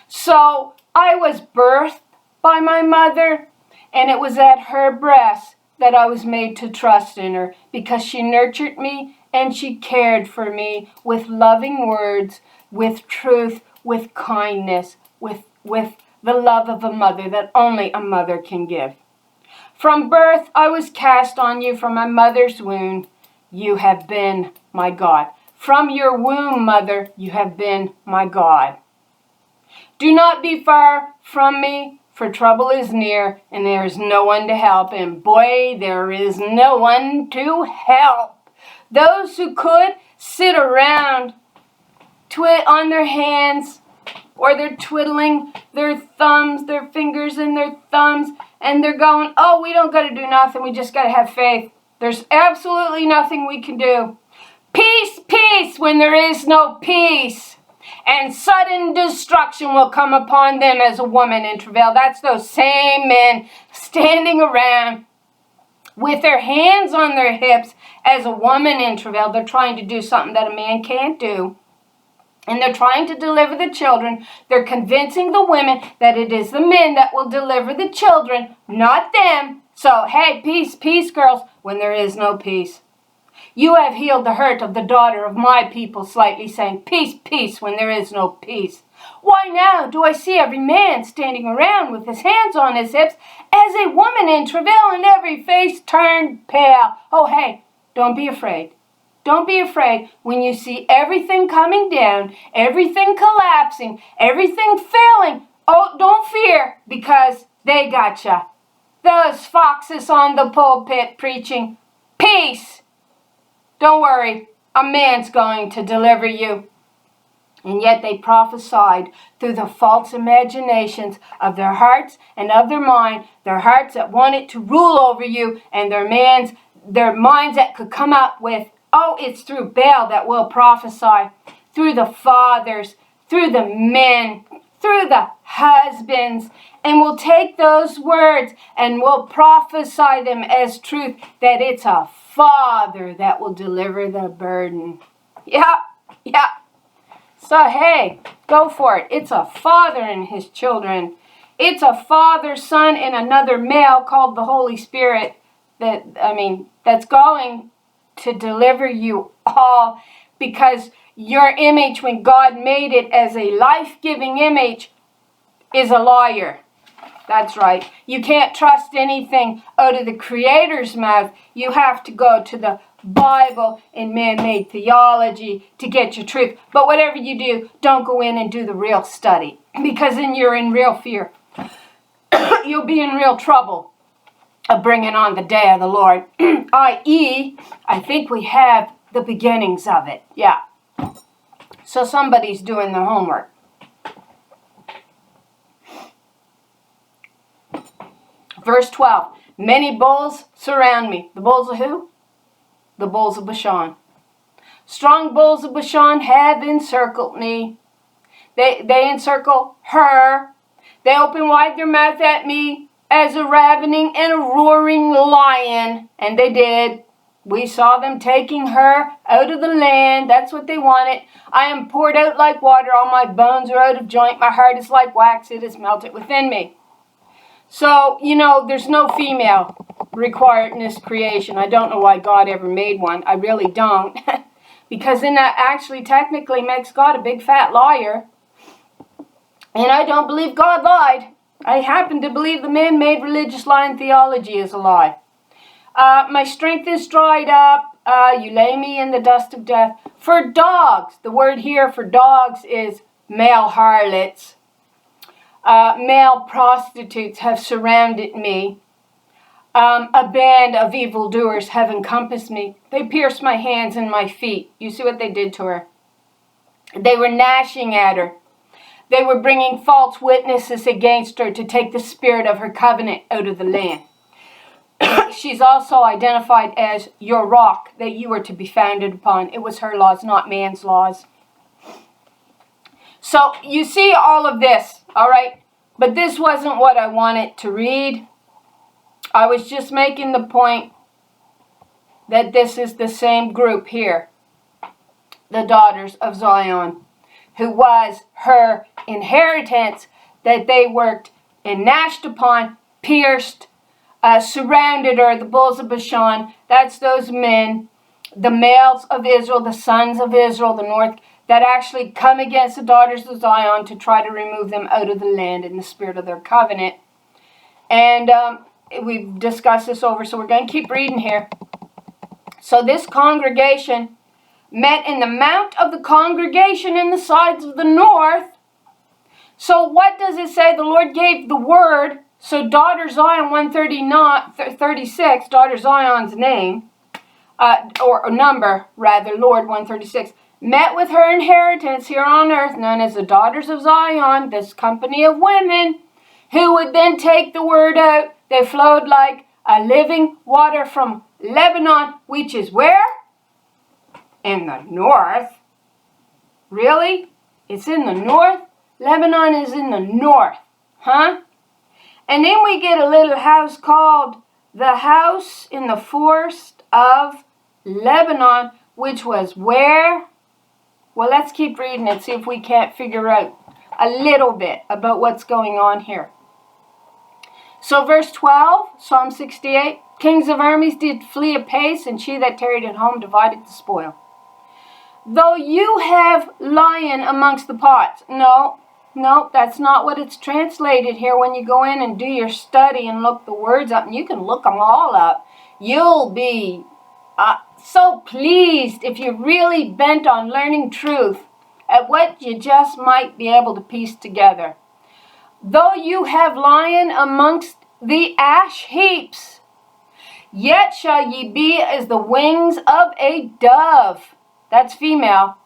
So I was birthed by my mother, and it was at her breast that I was made to trust in her, because she nurtured me and she cared for me with loving words, with truth, with kindness, with the love of a mother that only a mother can give. From birth I was cast on you from my mother's womb. You have been my God. From your womb, mother, you have been my God. Do not be far from me, for trouble is near, and there is no one to help. And boy, there is no one to help. Those who could sit around, on their hands, or they're twiddling their thumbs, their fingers and their thumbs, and they're going, oh, we don't got to do nothing, we just got to have faith. There's absolutely nothing we can do. Peace, peace, when there is no peace. And sudden destruction will come upon them as a woman in travail. That's those same men standing around with their hands on their hips as a woman in travail. They're trying to do something that a man can't do. And they're trying to deliver the children. They're convincing the women that it is the men that will deliver the children, not them. So, hey, peace, peace, girls, when there is no peace. You have healed the hurt of the daughter of my people, slightly saying, peace, peace, when there is no peace. Why now do I see every man standing around with his hands on his hips as a woman in travail, and every face turned pale? Oh, hey, don't be afraid. Don't be afraid when you see everything coming down, everything collapsing, everything failing. Oh, don't fear, because they gotcha. Those foxes on the pulpit preaching peace. Don't worry, a man's going to deliver you. And yet they prophesied through the false imaginations of their hearts and of their mind, their hearts that wanted to rule over you, and their minds that could come up with Oh, it's through Baal that we'll prophesy, through the fathers, through the men, through the husbands, and we'll take those words and we'll prophesy them as truth, that it's a father that will deliver the burden. Yeah. So hey, go for it. It's a father and his children. It's a father, son, and another male called the Holy Spirit that's going to deliver you all, because your image, when God made it as a life-giving image, is a liar. That's right. You can't trust anything out of the Creator's mouth. You have to go to the Bible and man-made theology to get your truth. But whatever you do, don't go in and do the real study, because then you're in real fear. You'll be in real trouble of bringing on the day of the Lord. I.e., I think we have the beginnings of it. Yeah. So somebody's doing their homework. Verse 12. Many bulls surround me. The bulls of who? The bulls of Bashan. Strong bulls of Bashan have encircled me. They encircle her. They open wide their mouth at me as a ravening and a roaring lion. And they did. We saw them taking her out of the land. That's what they wanted. I am poured out like water. All my bones are out of joint. My heart is like wax. It is melted within me. So, there's no female required in this creation. I don't know why God ever made one. I really don't. Because then that actually technically makes God a big fat liar. And I don't believe God lied. I happen to believe the man-made religious lie and theology is a lie. My strength is dried up. You lay me in the dust of death. For dogs, the word here for dogs is male harlots. Male prostitutes have surrounded me. A band of evildoers have encompassed me. They pierced my hands and my feet. You see what they did to her? They were gnashing at her. They were bringing false witnesses against her to take the spirit of her covenant out of the land. She's also identified as your rock that you were to be founded upon. It was her laws, not man's laws. So you see all of this, all right? But this wasn't what I wanted to read. I was just making the point that this is the same group here, the daughters of Zion, who was her inheritance that they worked and gnashed upon, pierced, surrounded her, the bulls of Bashan. That's those men, the males of Israel, the sons of Israel, the north, that actually come against the daughters of Zion to try to remove them out of the land in the spirit of their covenant. And we've discussed this over, so we're going to keep reading here. So this congregation met in the mount of the congregation in the sides of the north. So what does it say? The Lord gave the word. So daughter Zion 136, daughter Zion's name, or number rather, Lord 136, met with her inheritance here on earth, known as the daughters of Zion, this company of women, who would then take the word out. They flowed like a living water from Lebanon, which is where? In the north. Really? It's in the north? Lebanon is in the north. Huh? And then we get a little house called the house in the forest of Lebanon, which was where? Well, let's keep reading and see if we can't figure out a little bit about what's going on here. So verse 12, Psalm 68, kings of armies did flee apace, and she that tarried at home divided the spoil. Though you have lion amongst the pots. No, that's not what it's translated here. When you go in and do your study and look the words up, and you can look them all up, you'll be so pleased if you're really bent on learning truth at what you just might be able to piece together. Though you have lion amongst the ash heaps, yet shall ye be as the wings of a dove. That's female.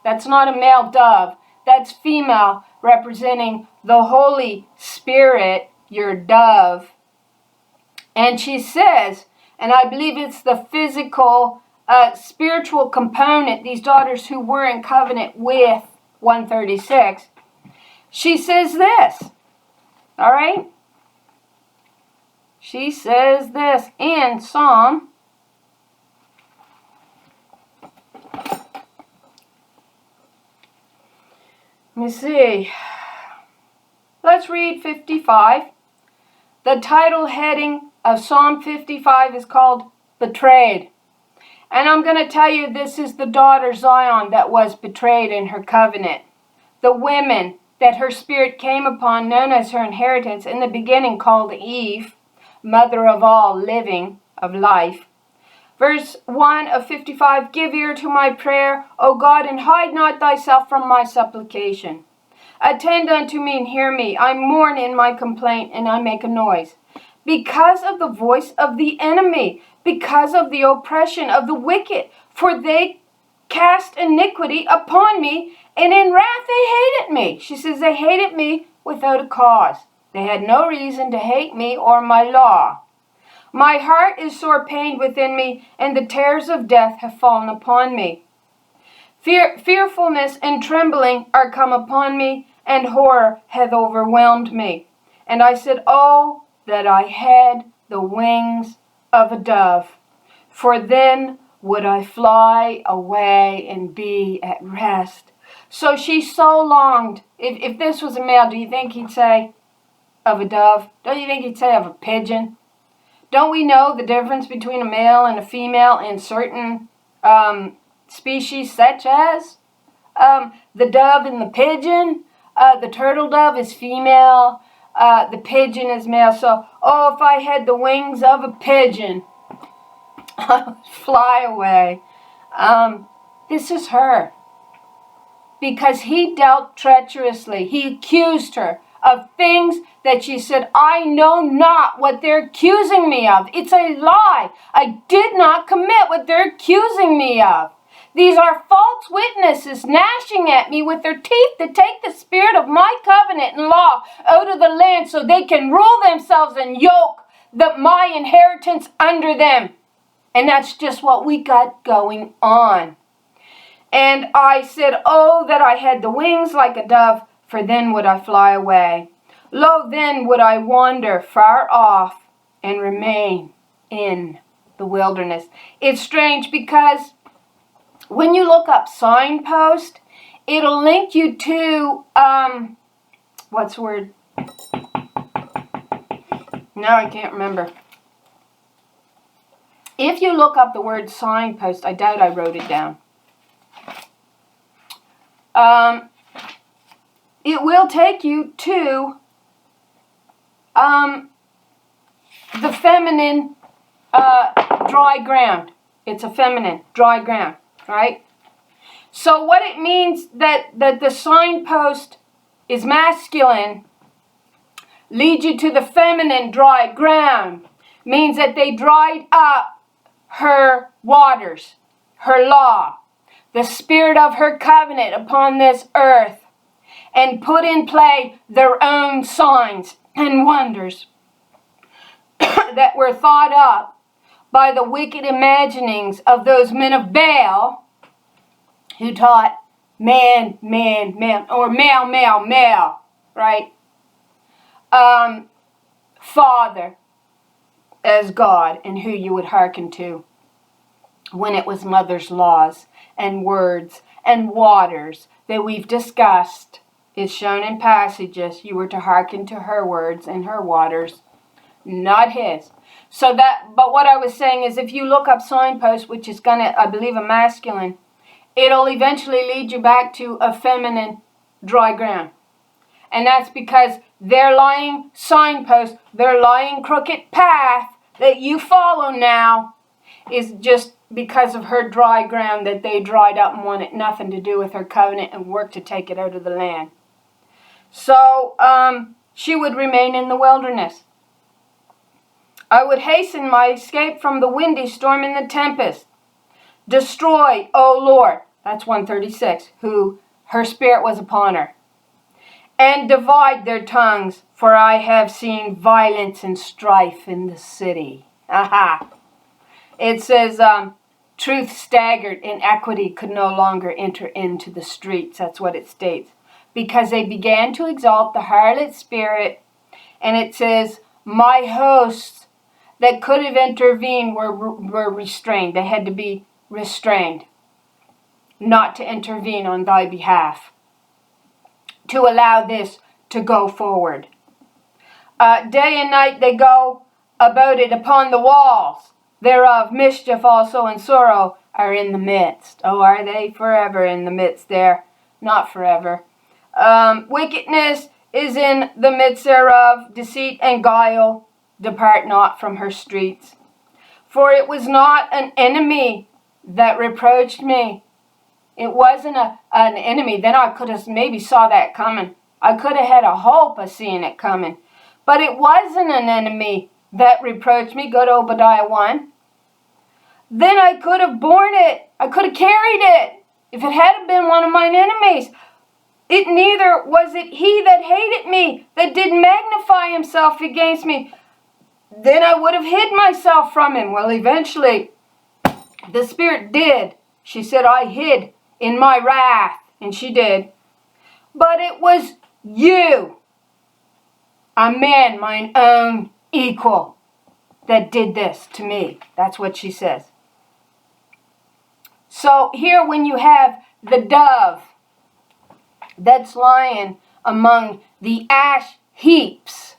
That's not a male dove. That's female, representing the Holy Spirit, your dove. And she says, and I believe it's the physical spiritual component, these daughters who were in covenant with 136, she says this. All right? She says this in Psalm. Let me see. Let's read 55. The title heading of Psalm 55 is called Betrayed. And I'm going to tell you, this is the daughter Zion that was betrayed in her covenant. The women that her spirit came upon, known as her inheritance, in the beginning called Eve, mother of all living, of life. Verse 1 of 55, give ear to my prayer, O God, and hide not thyself from my supplication. Attend unto me and hear me. I mourn in my complaint, and I make a noise. Because of the voice of the enemy, because of the oppression of the wicked, for they cast iniquity upon me, and in wrath they hated me. She says they hated me without a cause. They had no reason to hate me or my law. My heart is sore pained within me, and the terrors of death have fallen upon me. Fearfulness and trembling are come upon me, and horror hath overwhelmed me. And I said, oh, that I had the wings of a dove, for then would I fly away and be at rest. So she so longed. If this was a male, do you think he'd say of a dove? Don't you think he'd say of a pigeon? Don't we know the difference between a male and a female in certain species, such as the dove and the pigeon? The turtle dove is female. The pigeon is male. So, oh, if I had the wings of a pigeon, I would fly away. This is her. Because he dealt treacherously. He accused her of things that she said, I know not what they're accusing me of. It's a lie. I did not commit what they're accusing me of. These are false witnesses gnashing at me with their teeth to take the spirit of my covenant and law out of the land so they can rule themselves and yoke my inheritance under them. And that's just what we got going on. And I said, oh, that I had the wings like a dove, for then would I fly away. Lo, then would I wander far off and remain in the wilderness. It's strange because when you look up signpost, it'll link you to, what's the word? No, I can't remember. If you look up the word signpost, I doubt I wrote it down. It will take you to the feminine dry ground. It's a feminine dry ground, right? So what it means that the signpost is masculine leads you to the feminine dry ground means that they dried up her waters, her law, the spirit of her covenant upon this earth, and put in play their own signs and wonders that were thought up by the wicked imaginings of those men of Baal who taught man, man, man, or male, male, male, right? Father as God and who you would hearken to when it was mother's laws and words and waters that we've discussed. Is shown in passages. You were to hearken to her words and her waters, not his. So but what I was saying is if you look up signpost, which is going to, I believe, a masculine, it'll eventually lead you back to a feminine dry ground. And that's because their lying signpost, their lying crooked path that you follow now is just because of her dry ground that they dried up and wanted nothing to do with her covenant and worked to take it out of the land. So she would remain in the wilderness. I would hasten my escape from the windy storm and the tempest. Destroy, O Lord, that's 136, who her spirit was upon her. And divide their tongues, for I have seen violence and strife in the city. Aha. It says, Truth staggered, and equity could no longer enter into the streets. That's what it states. Because they began to exalt the harlot spirit, and it says, my hosts that could have intervened were restrained. They had to be restrained, not to intervene on thy behalf, to allow this to go forward. Day and night they go about it upon the walls thereof. Mischief also and sorrow are in the midst. Oh, are they forever in the midst there? Not forever. Wickedness is in the midst thereof. Deceit and guile depart not from her streets. For it was not an enemy that reproached me. It wasn't an enemy. Then I could have maybe saw that coming. I could have had a hope of seeing it coming. But it wasn't an enemy that reproached me. Go to Obadiah 1. Then I could have borne it. I could have carried it. If it hadn't been one of mine enemies. It neither was it he that hated me, that did magnify himself against me. Then I would have hid myself from him. Well, eventually, the Spirit did. She said, I hid in my wrath. And she did. But it was you, a man, mine own equal, that did this to me. That's what she says. So here when you have the dove that's lying among the ash heaps.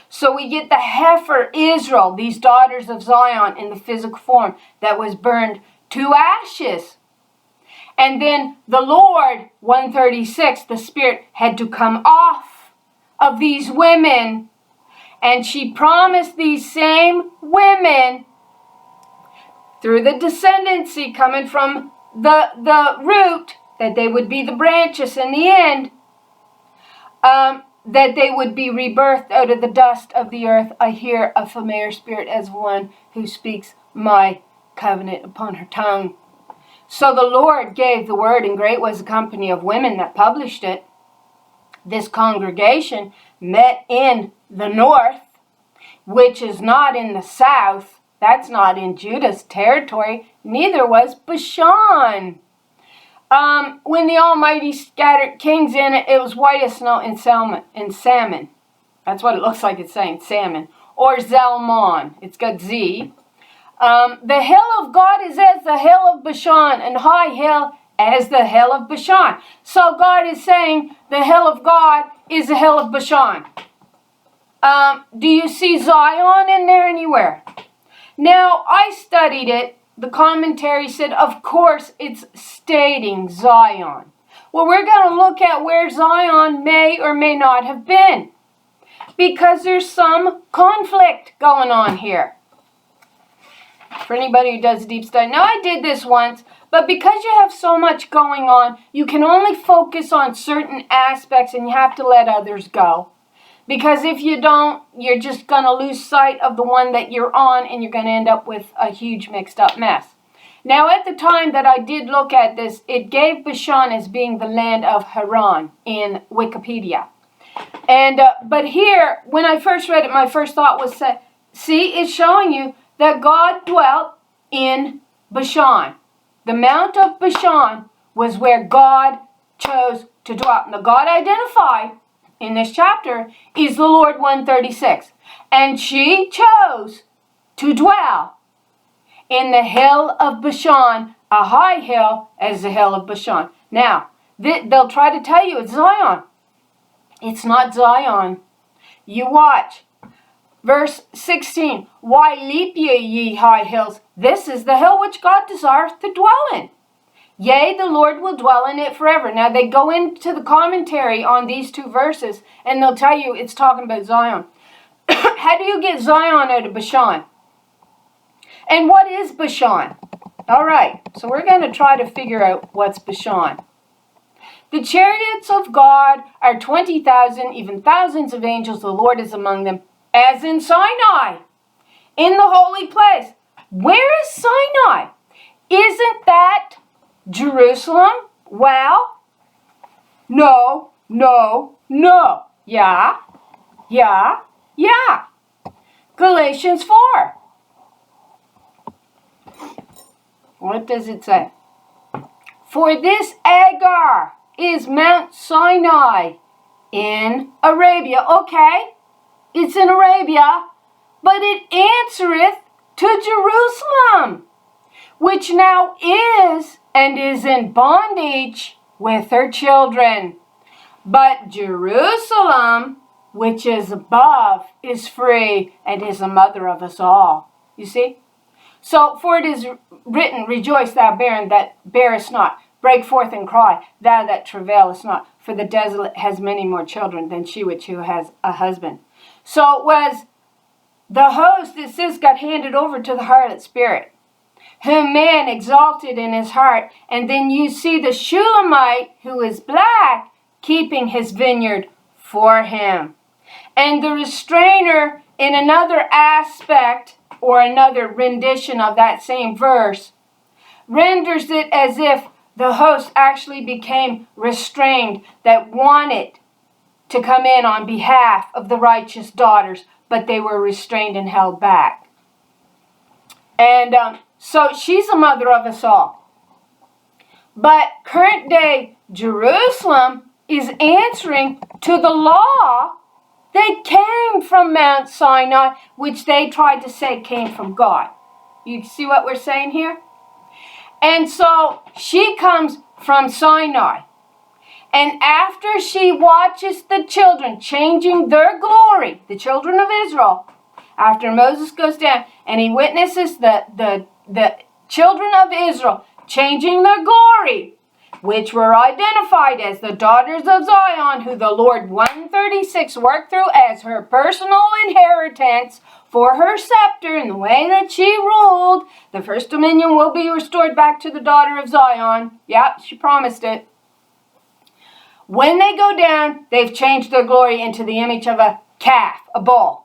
So we get the heifer Israel, these daughters of Zion in the physical form that was burned to ashes. And then the Lord, 136, the Spirit had to come off of these women. And she promised these same women through the descendancy coming from the root, that they would be the branches in the end, that they would be rebirthed out of the dust of the earth. I hear a familiar spirit as one who speaks my covenant upon her tongue. So the Lord gave the word, and great was the company of women that published it. This congregation met in the north, which is not in the south. That's not in Judah's territory. Neither was Bashan. When the Almighty scattered kings in it, it was white as snow in salmon. That's what it looks like it's saying, salmon. Or Zalmon. It's got Z. The hill of God is as the hill of Bashan, and high hill as the hill of Bashan. So God is saying the hill of God is the hill of Bashan. Do you see Zion in there anywhere? Now, I studied it. The commentary said, of course, it's stating Zion. Well, we're going to look at where Zion may or may not have been, because there's some conflict going on here. For anybody who does deep study. Now, I did this once, but because you have so much going on, you can only focus on certain aspects and you have to let others go. Because if you don't, you're just going to lose sight of the one that you're on, and you're going to end up with a huge mixed up mess. Now, at the time that I did look at this, it gave Bashan as being the land of Haran in Wikipedia. And but here, when I first read it, my first thought was, see, it's showing you that God dwelt in Bashan. The Mount of Bashan was where God chose to dwell. Now, God identified in this chapter is the Lord 136. And she chose to dwell in the hill of Bashan, a high hill as the hill of Bashan. Now, they'll try to tell you it's Zion. It's not Zion. You watch. Verse 16. Why leap ye high hills? This is the hill which God desireth to dwell in. Yea, the Lord will dwell in it forever. Now, they go into the commentary on these two verses, and they'll tell you it's talking about Zion. How do you get Zion out of Bashan? And what is Bashan? All right, so we're going to try to figure out what's Bashan. The chariots of God are 20,000, even thousands of angels. The Lord is among them, as in Sinai, in the holy place. Where is Sinai? Isn't that Jerusalem? Well, no. Yeah. Galatians 4. What does it say? For this Agar is Mount Sinai in Arabia. Okay, it's in Arabia, but it answereth to Jerusalem, which now is and is in bondage with her children. But Jerusalem, which is above, is free and is the mother of us all. You see? So, for it is written, rejoice thou barren that bearest not, break forth and cry, thou that travailest not, for the desolate has many more children than she which who has a husband. So it was the host, it says, got handed over to the harlot spirit, whom man exalted in his heart. And then you see the Shulamite, who is black, keeping his vineyard for him. And the restrainer, in another aspect, or another rendition of that same verse, renders it as if the host actually became restrained, that wanted to come in on behalf of the righteous daughters, but they were restrained and held back. And so she's the mother of us all. But current day Jerusalem is answering to the law that came from Mount Sinai, which they tried to say came from God. You see what we're saying here? And so she comes from Sinai. And after she watches the children changing their glory, the children of Israel, after Moses goes down and he witnesses the children of Israel changing their glory, which were identified as the daughters of Zion, who the Lord 136 worked through as her personal inheritance for her scepter in the way that she ruled. The first dominion will be restored back to the daughter of Zion. Yep, she promised it. When they go down, they've changed their glory into the image of a calf, a bull.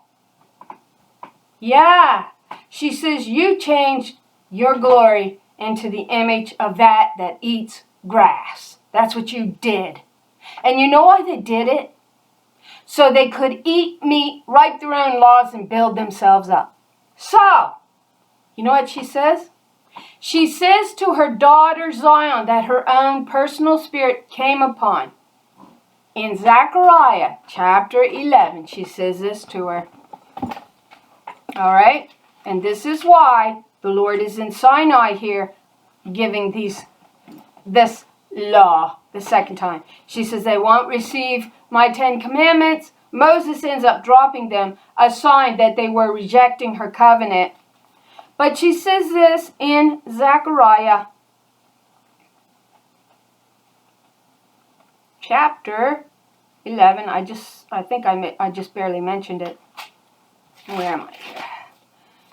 Yeah, she says, you changed your glory into the image of that eats grass. That's what you did. And you know why they did it? So they could eat meat, write their own laws, and build themselves up. So, you know what she says? She says to her daughter Zion that her own personal spirit came upon. In Zechariah chapter 11, she says this to her. All right? And this is why the Lord is in Sinai here giving this law the second time. She says they won't receive my 10 commandments. Moses ends up dropping them, a sign that they were rejecting her covenant. But she says this in Zechariah chapter 11. I think I just barely mentioned it. Where am I here?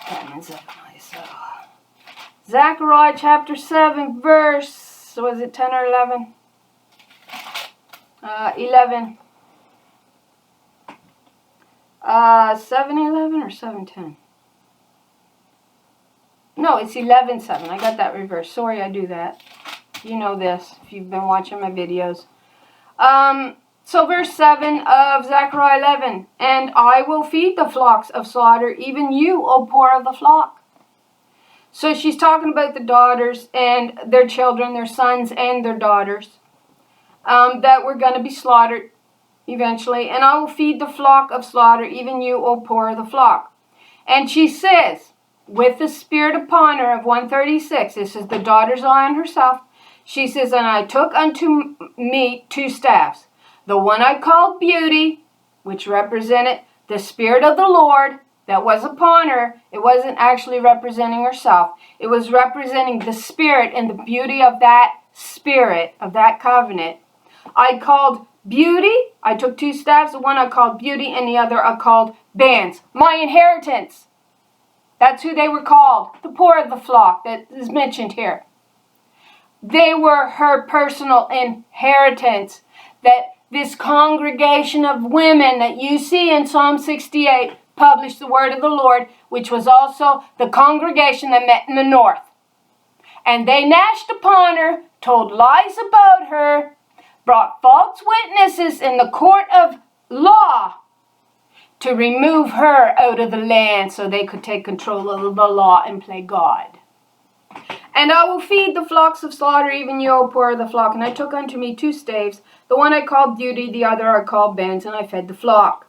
I'm in Zechariah. So, Zechariah chapter 7 verse, was it 10 or 11? 11. 7:11 or 7:10? No, it's 11:7. I got that reversed. Sorry, I do that. You know this if you've been watching my videos. So verse 7 of Zechariah 11. And I will feed the flocks of slaughter, even you, O poor of the flock. So she's talking about the daughters and their children, their sons and their daughters, that were going to be slaughtered eventually. And I will feed the flock of slaughter, even you, O poor of the flock. And she says, with the spirit upon her of 136, this is the daughter Zion herself, she says, and I took unto me 2 staffs. The one I called beauty, which represented the spirit of the Lord that was upon her. It wasn't actually representing herself. It was representing the spirit and the beauty of that spirit, of that covenant. I called beauty. I took 2 staffs. The one I called beauty and the other I called bands. My inheritance. That's who they were called. The poor of the flock that is mentioned here. They were her personal inheritance. That this congregation of women that you see in Psalm 68 published the word of the Lord, which was also the congregation that met in the north. And they gnashed upon her, told lies about her, brought false witnesses in the court of law to remove her out of the land so they could take control of the law and play God. And I will feed the flocks of slaughter, even you, O poor of the flock. And I took unto me 2 staves. The one I called Beauty, the other I called Bends, and I fed the flock.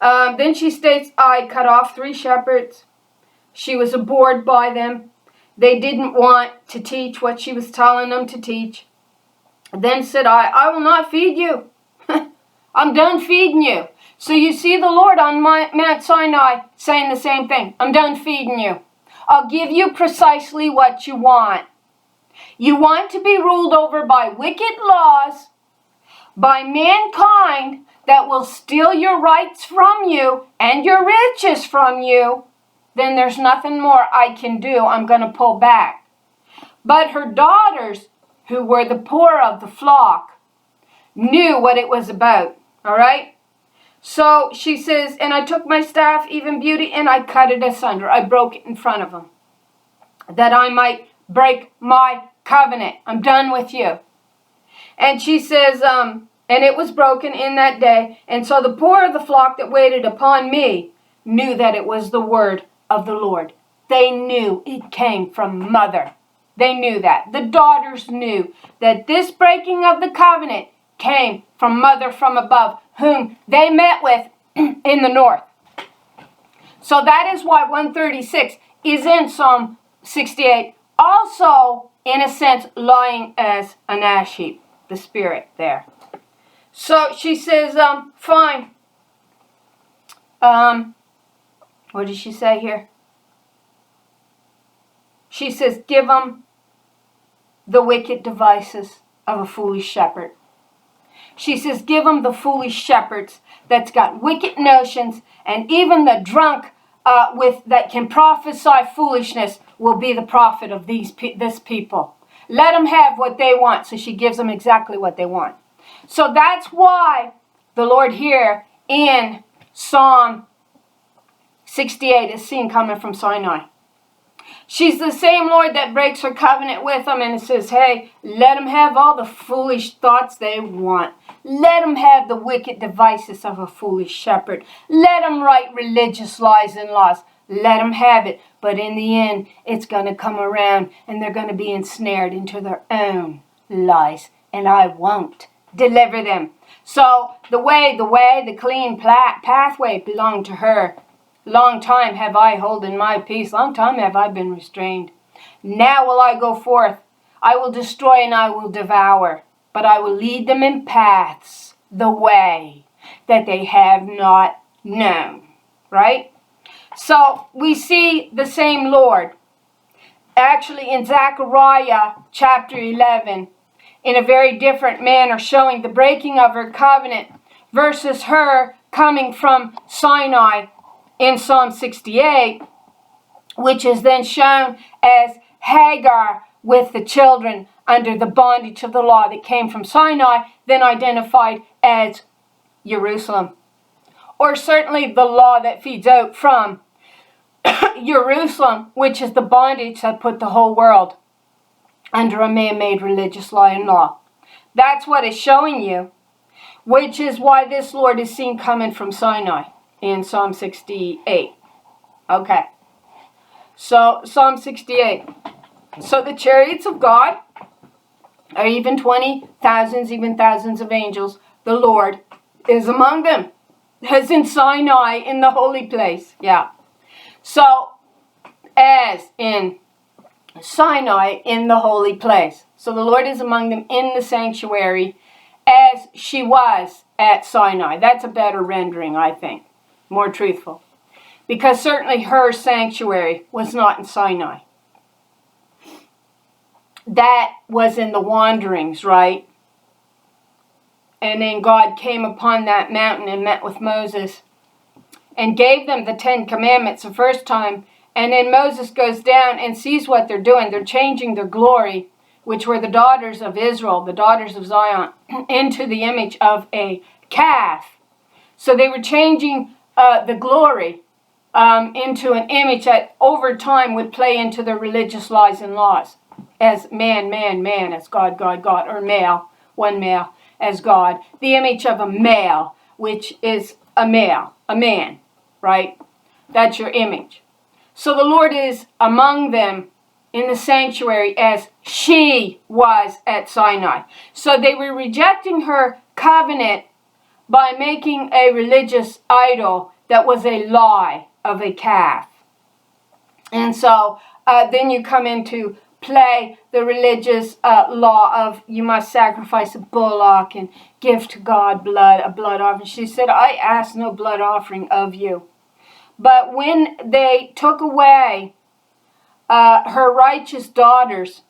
Then she states, I cut off 3 shepherds. She was abhorred by them. They didn't want to teach what she was telling them to teach. Then said I will not feed you. I'm done feeding you. So you see the Lord on Mount Sinai saying the same thing. I'm done feeding you. I'll give you precisely what you want. You want to be ruled over by wicked laws, by mankind that will steal your rights from you and your riches from you, then there's nothing more I can do. I'm going to pull back. But her daughters, who were the poor of the flock, knew what it was about. All right? So she says, and I took my staff, even Beauty, and I cut it asunder. I broke it in front of them, that I might break my covenant. I'm done with you. And she says, and it was broken in that day. And so the poor of the flock that waited upon me knew that it was the word of the Lord. They knew it came from mother. They knew that. The daughters knew that this breaking of the covenant came from mother from above, whom they met with in the north. So that is why 136 is in Psalm 68, also in a sense lying as an ash heap, the spirit there. So she says, fine. What did she say here? She says, give them the wicked devices of a foolish shepherd. She says, give them the foolish shepherds that's got wicked notions, and even the drunk that can prophesy foolishness will be the prophet of this people. Let them have what they want. So she gives them exactly what they want. So that's why the Lord here in Psalm 68 is seen coming from Sinai. She's the same Lord that breaks her covenant with them and says, hey, let them have all the foolish thoughts they want. Let them have the wicked devices of a foolish shepherd. Let them write religious lies and laws. Let them have it. But in the end, it's going to come around and they're going to be ensnared into their own lies. And I won't deliver them. So the clean pathway belonged to her. Long time have I holden my peace. Long time have I been restrained. Now will I go forth. I will destroy and I will devour. But I will lead them in paths, the way that they have not known. Right? So we see the same Lord. Actually in Zechariah chapter 11. In a very different manner, showing the breaking of her covenant versus her coming from Sinai in Psalm 68, which is then shown as Hagar with the children under the bondage of the law that came from Sinai, then identified as Jerusalem. Or certainly the law that feeds out from Jerusalem, which is the bondage that put the whole world under a man-made religious law and law. That's what it's showing you, which is why this Lord is seen coming from Sinai in Psalm 68. Okay. So, Psalm 68. So the chariots of God are even 20,000s, even thousands of angels. The Lord is among them. As in Sinai in the holy place. Yeah. So, as in Sinai in the holy place. So the Lord is among them in the sanctuary as she was at Sinai. That's a better rendering, I think. More truthful. Because certainly her sanctuary was not in Sinai. That was in the wanderings, right? And then God came upon that mountain and met with Moses and gave them the 10 Commandments the first time. And then Moses goes down and sees what they're doing. They're changing their glory, which were the daughters of Israel, the daughters of Zion, into the image of a calf. So they were changing the glory into an image that over time would play into their religious lies and laws. As man, man, man, as God, God, God, or male, one male, as God. The image of a male, which is a male, a man, right? That's your image. So the Lord is among them in the sanctuary as she was at Sinai. So they were rejecting her covenant by making a religious idol that was a lie of a calf. And so then you come into play the religious law of you must sacrifice a bullock and give to God a blood offering. She said, I ask no blood offering of you. But when they took away her righteous daughters,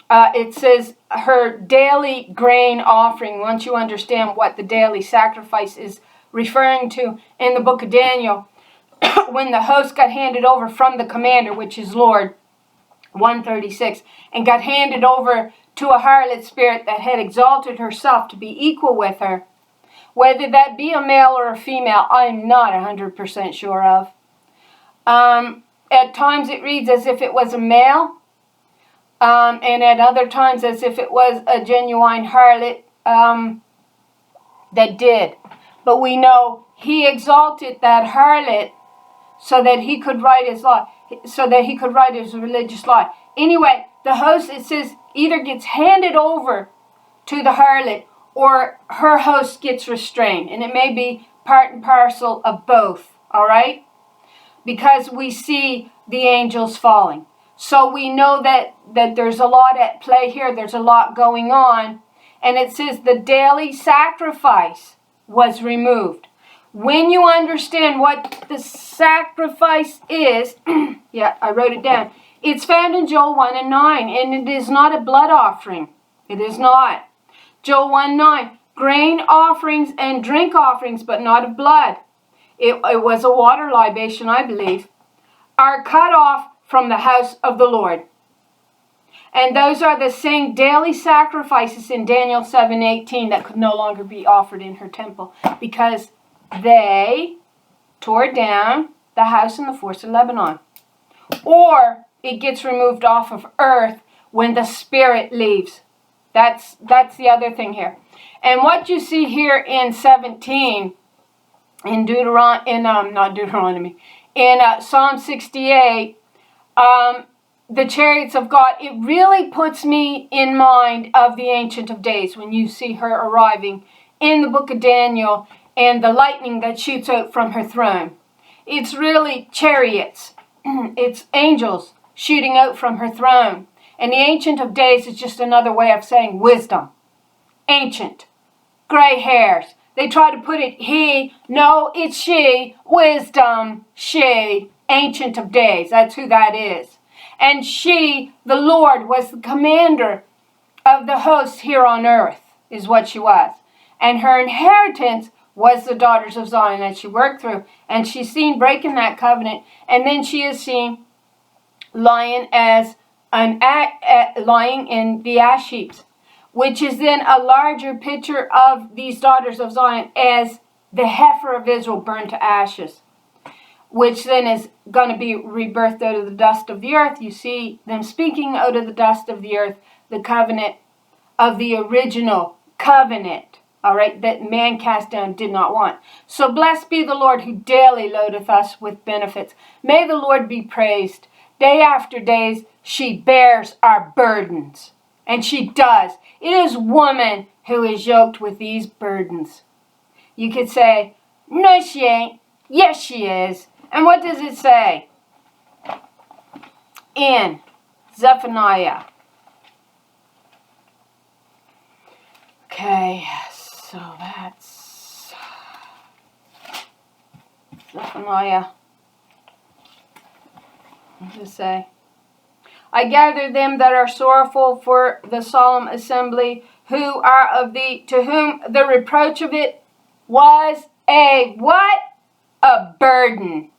it says her daily grain offering, once you understand what the daily sacrifice is referring to in the book of Daniel, when the host got handed over from the commander, which is Lord, 136, and got handed over to a harlot spirit that had exalted herself to be equal with her, whether that be a male or a female, I'm not 100% sure of. At times it reads as if it was a male, and at other times as if it was a genuine harlot that did. But we know he exalted that harlot so that he could write his law, so that he could write his religious law. Anyway, the host, it says, either gets handed over to the harlot or her host gets restrained. And it may be part and parcel of both, all right? Because we see the angels falling. So we know that there's a lot at play here. There's a lot going on. And it says the daily sacrifice was removed. When you understand what the sacrifice is, yeah, I wrote it down. It's found in Joel 1 and 9, and it is not a blood offering. It is not. Joel 1:9, grain offerings and drink offerings, but not of blood. It was a water libation, I believe, are cut off from the house of the Lord. And those are the same daily sacrifices in Daniel 7:18 that could no longer be offered in her temple because they tore down the house in the forest of Lebanon. Or it gets removed off of earth when the spirit leaves. That's the other thing here. And what you see here in 17, in Psalm 68, the chariots of God, it really puts me in mind of the Ancient of Days when you see her arriving in the book of Daniel and the lightning that shoots out from her throne. It's really chariots. It's angels shooting out from her throne. And the Ancient of Days is just another way of saying wisdom. Ancient. Gray hairs. They try to put it he. No, it's she. Wisdom. She. Ancient of Days. That's who that is. And she, the Lord, was the commander of the hosts here on earth, is what she was. And her inheritance was the daughters of Zion that she worked through. And she's seen breaking that covenant. And then she is seen lying lying in the ash heaps, which is then a larger picture of these daughters of Zion as the heifer of Israel burned to ashes, which then is going to be rebirthed out of the dust of the earth. You see them speaking out of the dust of the earth, the covenant of the original covenant, all right, that man cast down did not want. So blessed be the Lord who daily loadeth us with benefits. May the Lord be praised. Day after day, she bears our burdens. And she does. It is woman who is yoked with these burdens. You could say, no, she ain't. Yes, she is. And what does it say? In Zephaniah. Okay, so that's Zephaniah. What does it say? I gather them that are sorrowful for the solemn assembly, who are of thee, to whom the reproach of it was a what? A burden.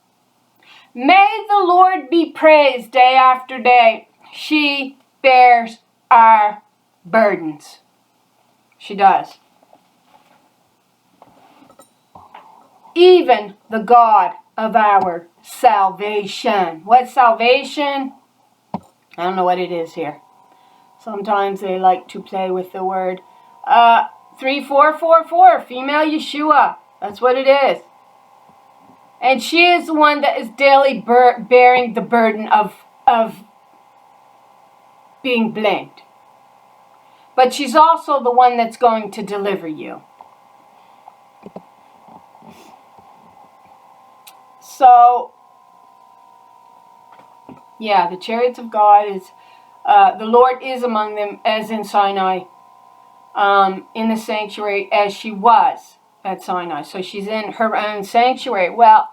May the Lord be praised day after day. She bears our burdens. She does. Even the God of our salvation. What's salvation? I don't know what it is here. Sometimes they like to play with the word. 3444, female Yeshua. That's what it is. And she is the one that is daily bearing the burden of being blamed. But she's also the one that's going to deliver you. So, yeah, the chariots of God is, the Lord is among them, as in Sinai, in the sanctuary, as she was at Sinai. So she's in her own sanctuary. Well,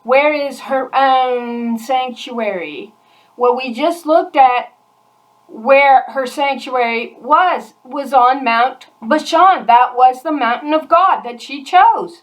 where is her own sanctuary? Well, we just looked at where her sanctuary was on Mount Bashan. That was the mountain of God that she chose.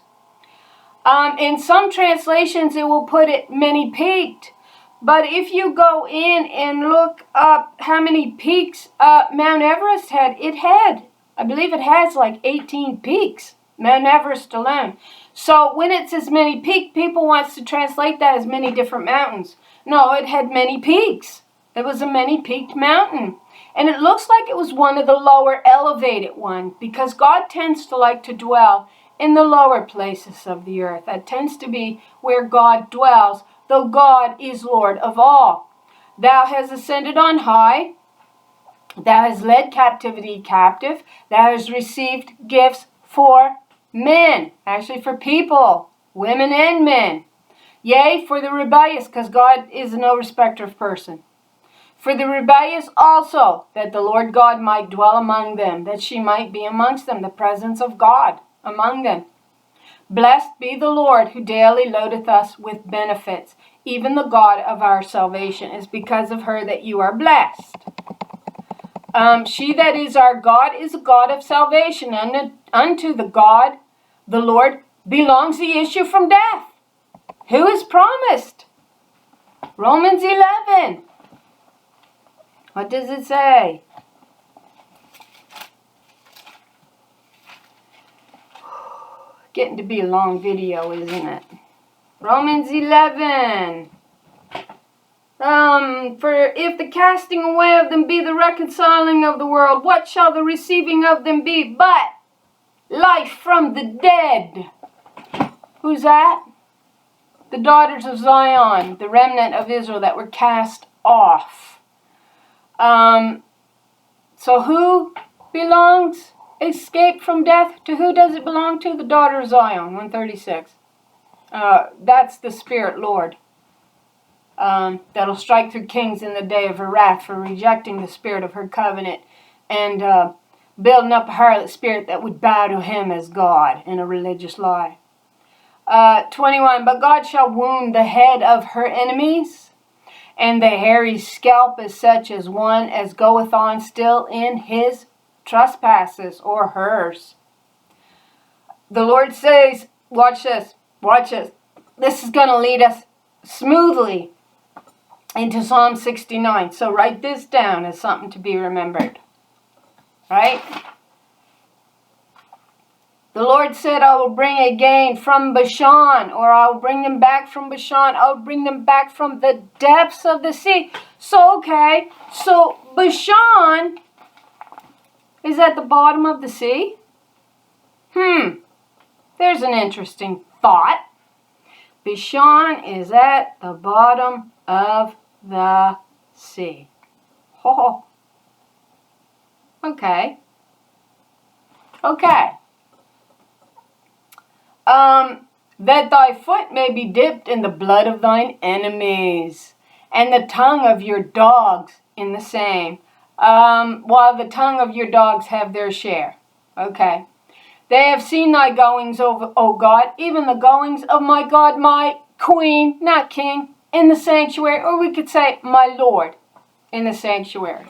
In some translations, it will put it many peaked. But if you go in and look up how many peaks Mount Everest had, I believe it has like 18 peaks, Mount Everest alone. So when it says many peaked, people wants to translate that as many different mountains. No, it had many peaks. It was a many-peaked mountain. And it looks like it was one of the lower elevated ones, because God tends to like to dwell in the lower places of the earth. That tends to be where God dwells, though God is Lord of all. Thou hast ascended on high. Thou hast led captivity captive. Thou hast received gifts for men. Actually for people, women and men. Yea, for the rebellious, because God is no respecter of person. For the rebellious also, that the Lord God might dwell among them, that she might be amongst them, the presence of God among them. Blessed be the Lord, who daily loadeth us with benefits. Even the God of our salvation. Is because of her that you are blessed. She that is our God is a God of salvation. Unto the God, the Lord, belongs the issue from death. Who is promised? Romans 11. What does it say? Getting to be a long video, isn't it? Romans 11. For if the casting away of them be the reconciling of the world, what shall the receiving of them be but life from the dead? Who's that? The daughters of Zion, the remnant of Israel that were cast off. So who belongs escape from death? To who does it belong to? The daughter of Zion, 136. That's the Spirit Lord. That'll strike through kings in the day of her wrath for rejecting the spirit of her covenant and building up a harlot spirit that would bow to him as God in a religious lie. 21, but God shall wound the head of her enemies, and the hairy scalp is such as one as goeth on still in his trespasses, or hers. The Lord says, watch this, this is going to lead us smoothly into Psalm 69. So write this down as something to be remembered. Right? The Lord said, I will bring again from Bashan, or I will bring them back from Bashan. I will bring them back from the depths of the sea. So, okay, so Bashan is at the bottom of the sea? There's an interesting thought. Bashan is at the bottom of the sea. Oh. Okay. That thy foot may be dipped in the blood of thine enemies, and the tongue of your dogs in the same, while the tongue of your dogs have their share. Okay. They have seen thy goings, O God, even the goings of my God, my queen, not king, in the sanctuary, or we could say my Lord in the sanctuary.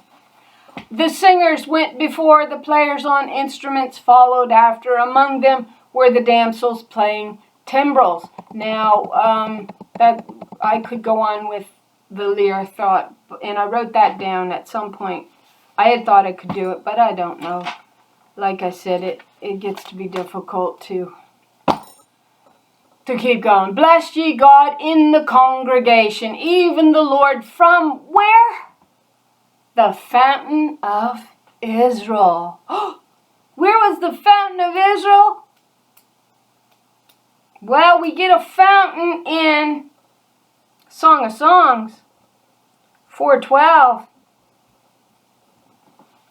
The singers went before, the players on instruments followed after. Among them were the damsels playing timbrels. Now, that I could go on with the lyre thought, and I wrote that down at some point. I had thought I could do it, but I don't know. Like I said, it gets to be difficult to keep going. Bless ye God in the congregation, even the Lord from where? The fountain of Israel. Where was the fountain of Israel? Well, we get a fountain in Song of Songs 4:12.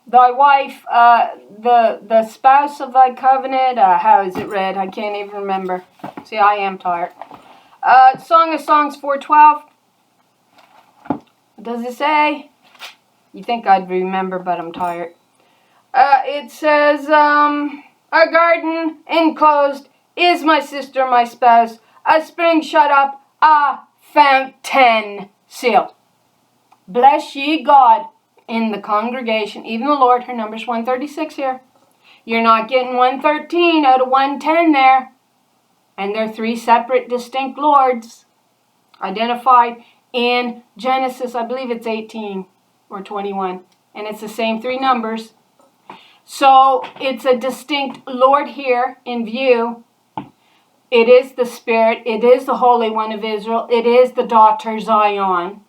thy wife, the spouse of thy covenant. How is it read? I can't even remember. See, I am tired. Song of Songs 4:12. What does it say? You think I'd remember, but I'm tired. It says, a garden enclosed is my sister, my spouse, a spring shut up, a fountain sealed. Bless ye God in the congregation, even the Lord. Her number's 136 here. You're not getting 113 out of 110 there. And they're three separate, distinct lords identified in Genesis. I believe it's 18 or 21. And it's the same three numbers. So it's a distinct Lord here in view. It is the Spirit. It is the Holy One of Israel. It is the daughter Zion.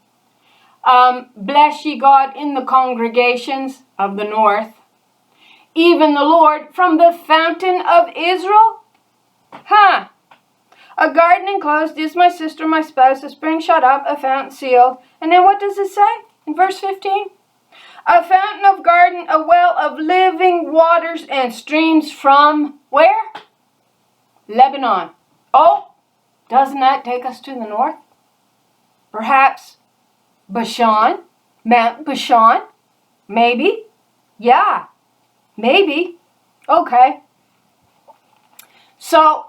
Bless ye God in the congregations of the north. Even the Lord from the fountain of Israel. A garden enclosed is my sister, my spouse, a spring shut up, a fountain sealed. And then what does it say in verse 15? A fountain of garden, a well of living waters and streams from where? Lebanon. Oh, doesn't that take us to the north? Perhaps Bashan, Mount Bashan? Maybe? Yeah, maybe. Okay. So,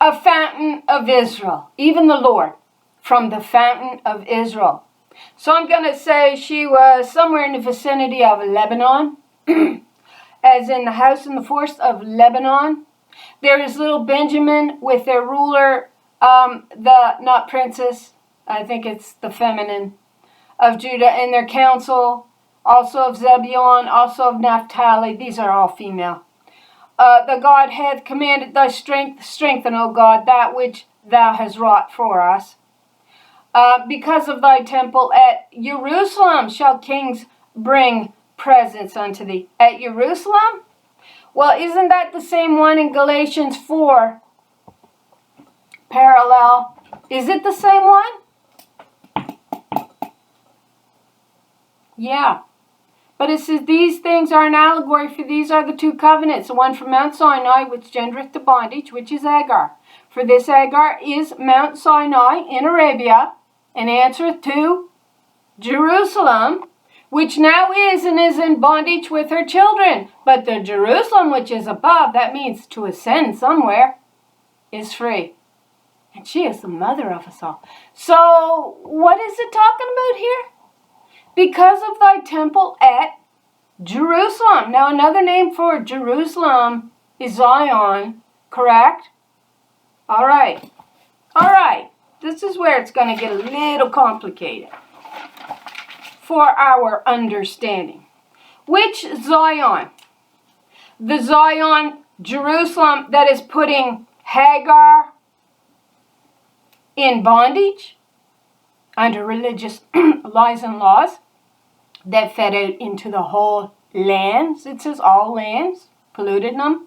a fountain of Israel, even the Lord, from the fountain of Israel. So I'm going to say she was somewhere in the vicinity of Lebanon, as in the house in the forest of Lebanon. There is little Benjamin with their ruler, not princess, I think it's the feminine, of Judah, and their council, also of Zebulun, also of Naphtali. These are all female. The godhead commanded thy strength, strengthen, O God, that which thou hast wrought for us. Because of thy temple at Jerusalem shall kings bring presents unto thee. At Jerusalem? Well, isn't that the same one in Galatians 4? Parallel. Is it the same one? Yeah. But it says, these things are an allegory, for these are the two covenants, the one from Mount Sinai, which gendereth to bondage, which is Hagar. For this Hagar is Mount Sinai in Arabia, and answereth to Jerusalem, which now is and is in bondage with her children. But the Jerusalem which is above, that means to ascend somewhere, is free. And she is the mother of us all. So, what is it talking about here? Because of thy temple at Jerusalem. Now, another name for Jerusalem is Zion, correct? All right. This is where it's going to get a little complicated for our understanding. Which Zion? The Zion, Jerusalem, that is putting Hagar in bondage under religious lies and laws that fed out into the whole lands. It says all lands, polluted them.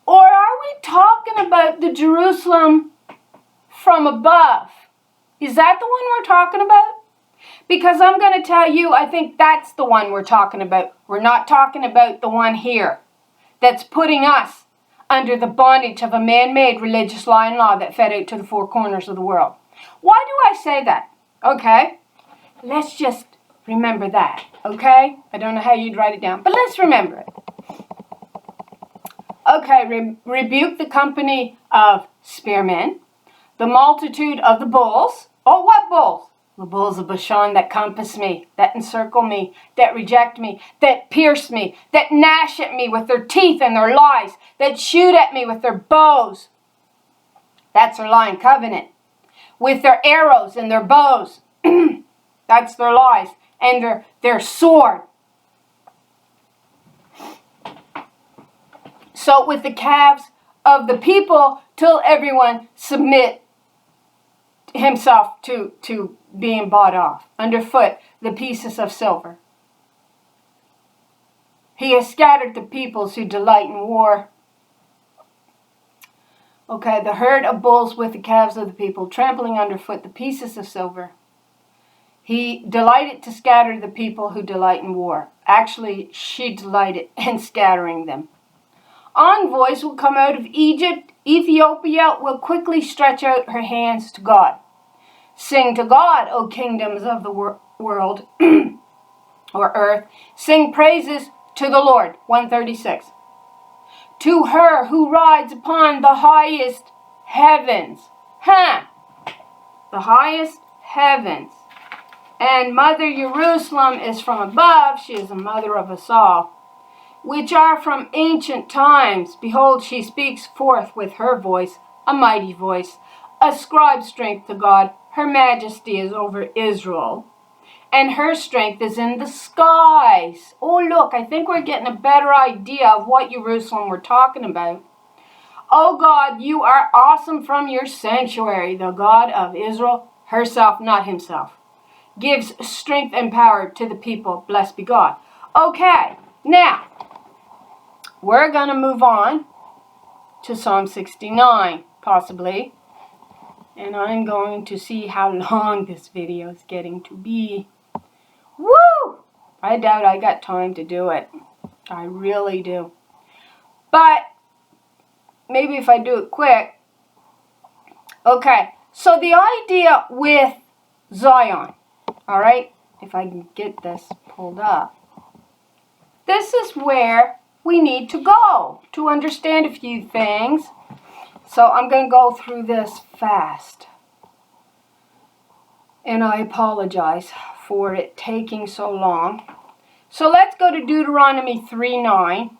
Or are we talking about the Jerusalem from above? Is that the one we're talking about? Because I'm going to tell you, I think that's the one we're talking about. We're not talking about the one here that's putting us under the bondage of a man-made religious lie and law that fed out to the four corners of the world. Why do I say that? Okay, let's just remember that, okay? I don't know how you'd write it down, but let's remember it. Okay, rebuke the company of spearmen, the multitude of the bulls. Oh, what bulls? The bulls of Bashan that compass me, that encircle me, that reject me, that pierce me, that gnash at me with their teeth and their lies, that shoot at me with their bows. That's their lying covenant. With their arrows and their bows. That's their lies. And their sword. So with the calves of the people, till everyone submit himself to being bought off. Underfoot the pieces of silver. He has scattered the peoples who delight in war. Okay, the herd of bulls with the calves of the people, trampling underfoot the pieces of silver. He delighted to scatter the people who delight in war. Actually, she delighted in scattering them. Envoys will come out of Egypt. Ethiopia will quickly stretch out her hands to God. Sing to God, O kingdoms of the world, or earth. Sing praises to the Lord. 136. To her who rides upon the highest heavens. The highest heavens. And Mother Jerusalem is from above. She is the mother of us all, which are from ancient times. Behold, she speaks forth with her voice, a mighty voice. Ascribe strength to God. Her majesty is over Israel, and her strength is in the skies. Oh, look, I think we're getting a better idea of what Jerusalem we're talking about. Oh God, you are awesome from your sanctuary. The God of Israel, herself, not himself, gives strength and power to the people. Blessed be God. Okay, now, we're going to move on to Psalm 69, possibly. And I'm going to see how long this video is getting to be. Woo! I doubt I got time to do it. I really do. But maybe if I do it quick. Okay, so the idea with Zion, all right, if I can get this pulled up. This is where we need to go to understand a few things. So I'm going to go through this fast. And I apologize for it taking so long. So let's go to Deuteronomy 3:9.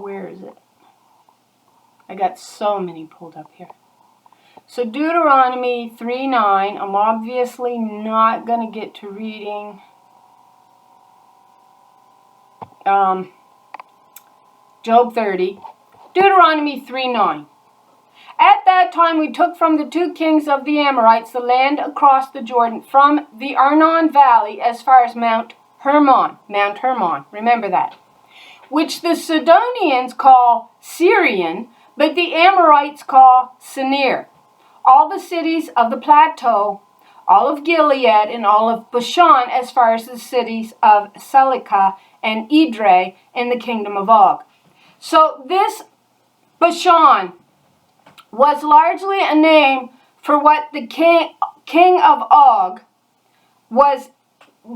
Where is it? I got so many pulled up here. So Deuteronomy 3:9. I'm obviously not going to get to reading Job 30. Deuteronomy 3:9. At that time we took from the two kings of the Amorites the land across the Jordan from the Arnon Valley as far as Mount Hermon. Mount Hermon, remember that. Which the Sidonians call Syrian, but the Amorites call Senir. All the cities of the plateau, all of Gilead and all of Bashan as far as the cities of Selikah and Edrei in the kingdom of Og. So this Bashan was largely a name for what the king of Og was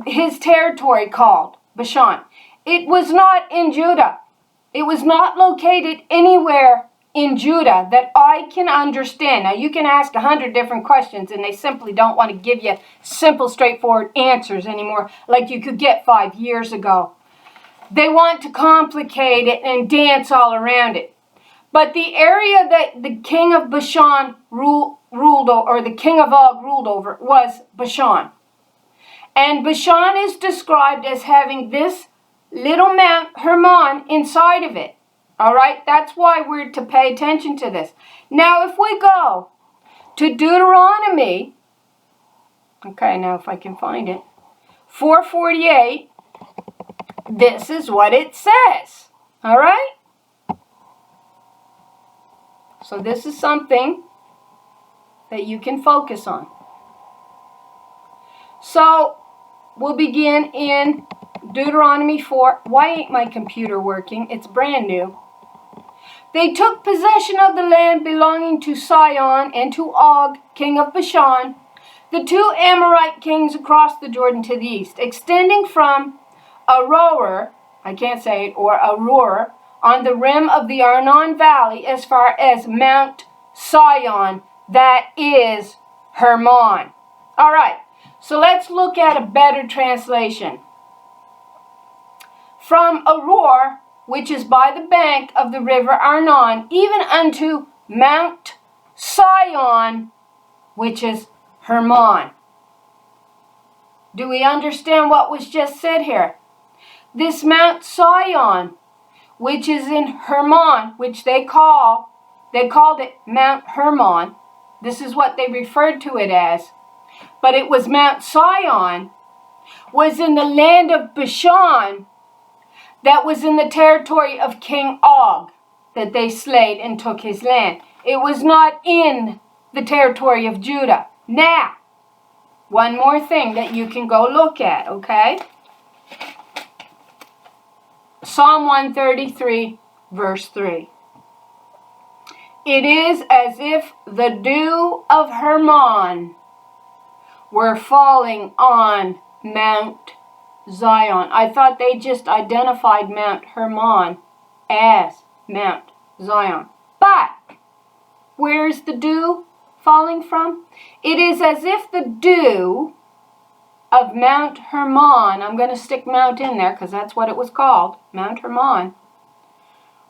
his territory called, Bashan. It was not in Judah. It was not located anywhere in Judah that I can understand. Now you can ask 100 different questions and they simply don't want to give you simple, straightforward answers anymore like you could get 5 years ago. They want to complicate it and dance all around it. But the area that the king of Bashan ruled or the king of Og ruled over was Bashan. And Bashan is described as having this little Mount Hermon inside of it. All right? That's why we're to pay attention to this. Now, if we go to Deuteronomy, okay, now if I can find it, 4:48, this is what it says. All right? So this is something that you can focus on. So we'll begin in Deuteronomy 4. Why ain't my computer working? It's brand new. They took possession of the land belonging to Sihon and to Og, king of Bashan, the two Amorite kings across the Jordan to the east, extending from Aroer, I can't say it, or Aroer, on the rim of the Arnon Valley as far as Mount Sihon, that is Hermon. All right, so let's look at a better translation. From Aroer, which is by the bank of the river Arnon, even unto Mount Sihon, which is Hermon. Do we understand what was just said here? This Mount Sihon, which is in Hermon, which they called it Mount Hermon. This is what they referred to it as. But it was Mount Sihon, was in the land of Bashan, that was in the territory of King Og, that they slayed and took his land. It was not in the territory of Judah. Now, One more thing that you can go look at, okay? Psalm 133, verse 3. It is as if the dew of Hermon were falling on Mount Zion. I thought they just identified Mount Hermon as Mount Zion. But where's the dew falling from? It is as if the dew of Mount Hermon, I'm going to stick Mount in there because that's what it was called, Mount Hermon,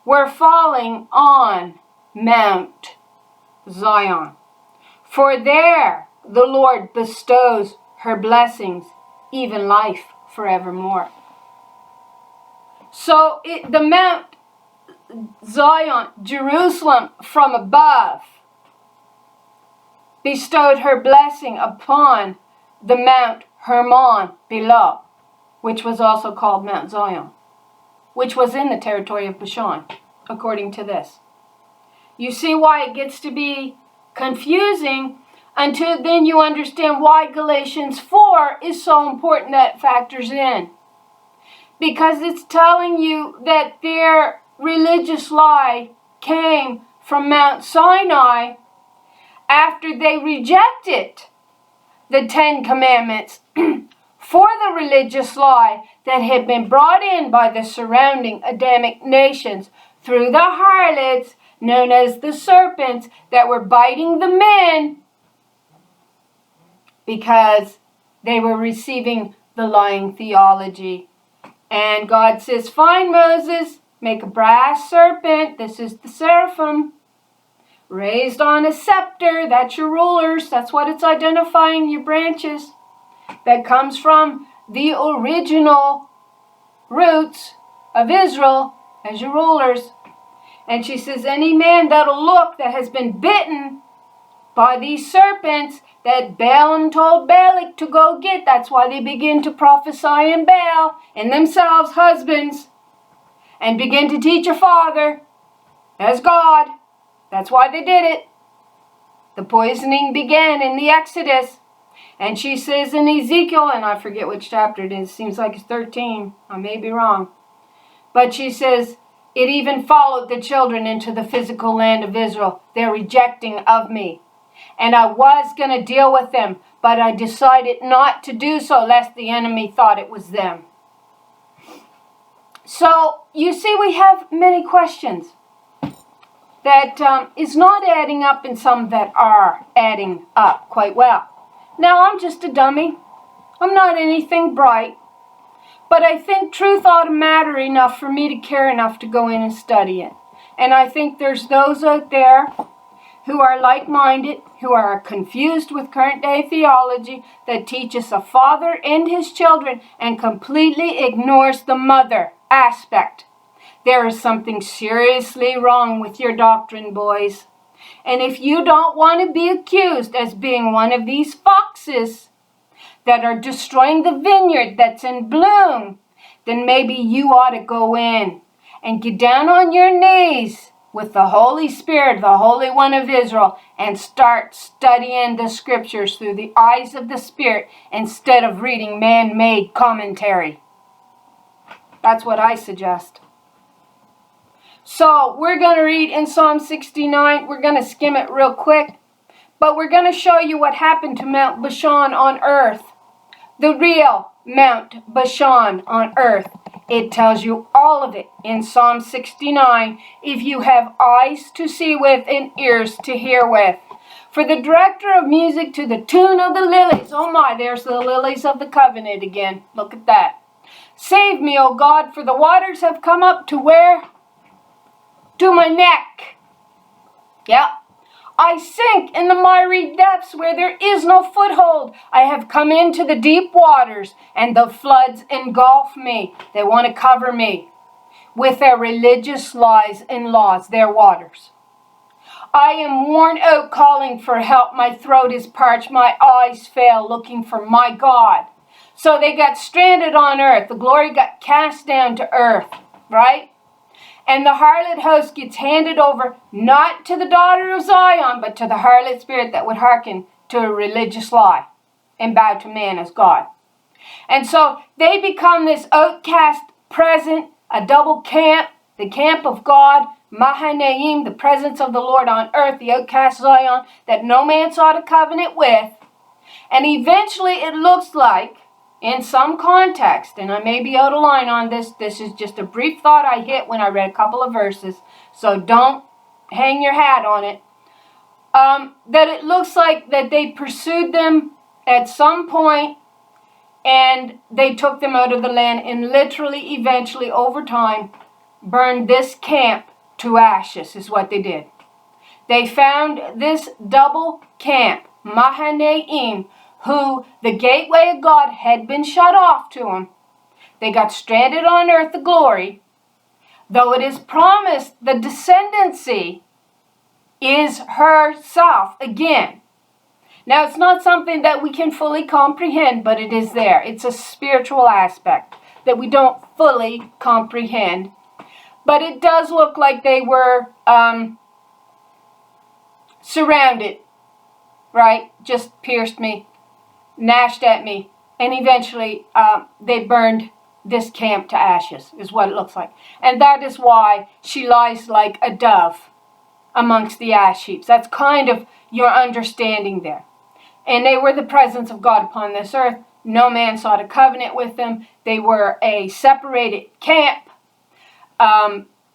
were falling on Mount Zion. For there the Lord bestows her blessings, even life forevermore. So the Mount Zion, Jerusalem from above, bestowed her blessing upon the Mount Hermon below, which was also called Mount Zion, which was in the territory of Bashan, according to this. You see why it gets to be confusing until then you understand why Galatians 4 is so important that it factors in. Because it's telling you that their religious lie came from Mount Sinai after they rejected the 10 Commandments for the religious lie that had been brought in by the surrounding Adamic nations through the harlots known as the serpents that were biting the men because they were receiving the lying theology. And God says, fine, Moses, make a brass serpent. This is the seraphim. Raised on a scepter. That's your rulers. That's what it's identifying, your branches. That comes from the original roots of Israel as your rulers. And she says, any man that'll look that has been bitten by these serpents that Balaam told Balak to go get. That's why they begin to prophesy in Baal and themselves husbands and begin to teach your father as God. That's why they did it. The poisoning began in the Exodus. And she says in Ezekiel, and I forget which chapter it is, seems like it's 13. I may be wrong. But she says, it even followed the children into the physical land of Israel. They're rejecting of me. And I was going to deal with them, but I decided not to do so, lest the enemy thought it was them. So, you see, we have many questions that is not adding up and some that are adding up quite well. Now, I'm just a dummy. I'm not anything bright. But I think truth ought to matter enough for me to care enough to go in and study it. And I think there's those out there who are like-minded, who are confused with current-day theology that teaches a father and his children and completely ignores the mother aspect. There is something seriously wrong with your doctrine, boys. And if you don't want to be accused as being one of these foxes that are destroying the vineyard that's in bloom, then maybe you ought to go in and get down on your knees with the Holy Spirit, the Holy One of Israel, and start studying the scriptures through the eyes of the Spirit instead of reading man-made commentary. That's what I suggest. So we're going to read in Psalm 69. We're going to skim it real quick. But we're going to show you what happened to Mount Bashan on earth. The real Mount Bashan on earth. It tells you all of it in Psalm 69 if you have eyes to see with and ears to hear with. For the director of music to the tune of the lilies. Oh my, there's the lilies of the covenant again. Look at that. Save me, O God, for the waters have come up to where? To my neck. Yep. I sink in the miry depths where there is no foothold. I have come into the deep waters, and the floods engulf me. They want to cover me with their religious lies and laws, their waters. I am worn out calling for help. My throat is parched. My eyes fail looking for my God. So they got stranded on earth. The glory got cast down to earth, right? And the harlot host gets handed over not to the daughter of Zion, but to the harlot spirit that would hearken to a religious lie. and bow to man as God. And so they become this outcast present, a double camp, the camp of God, Mahanaim, the presence of the Lord on earth, the outcast Zion, that no man sought a covenant with. And eventually it looks like, in some context, and I may be out of line on this, this is just a brief thought I hit when I read a couple of verses, so don't hang your hat on it, that it looks like that they pursued them at some point, and they took them out of the land, and literally, eventually, over time, burned this camp to ashes, is what they did. They found this double camp, Mahanaim, who the gateway of God had been shut off to them. They got stranded on earth, the glory, though it is promised the descendancy is herself again. Now, it's not something that we can fully comprehend, but it is there. It's a spiritual aspect that we don't fully comprehend. But it does look like they were surrounded, right? Just pierced me, gnashed at me, and eventually they burned this camp to ashes, is what it looks like. And that is why she lies like a dove amongst the ash heaps. That's kind of your understanding there. And they were the presence of God upon this earth. No man sought a covenant with them. They were a separated camp.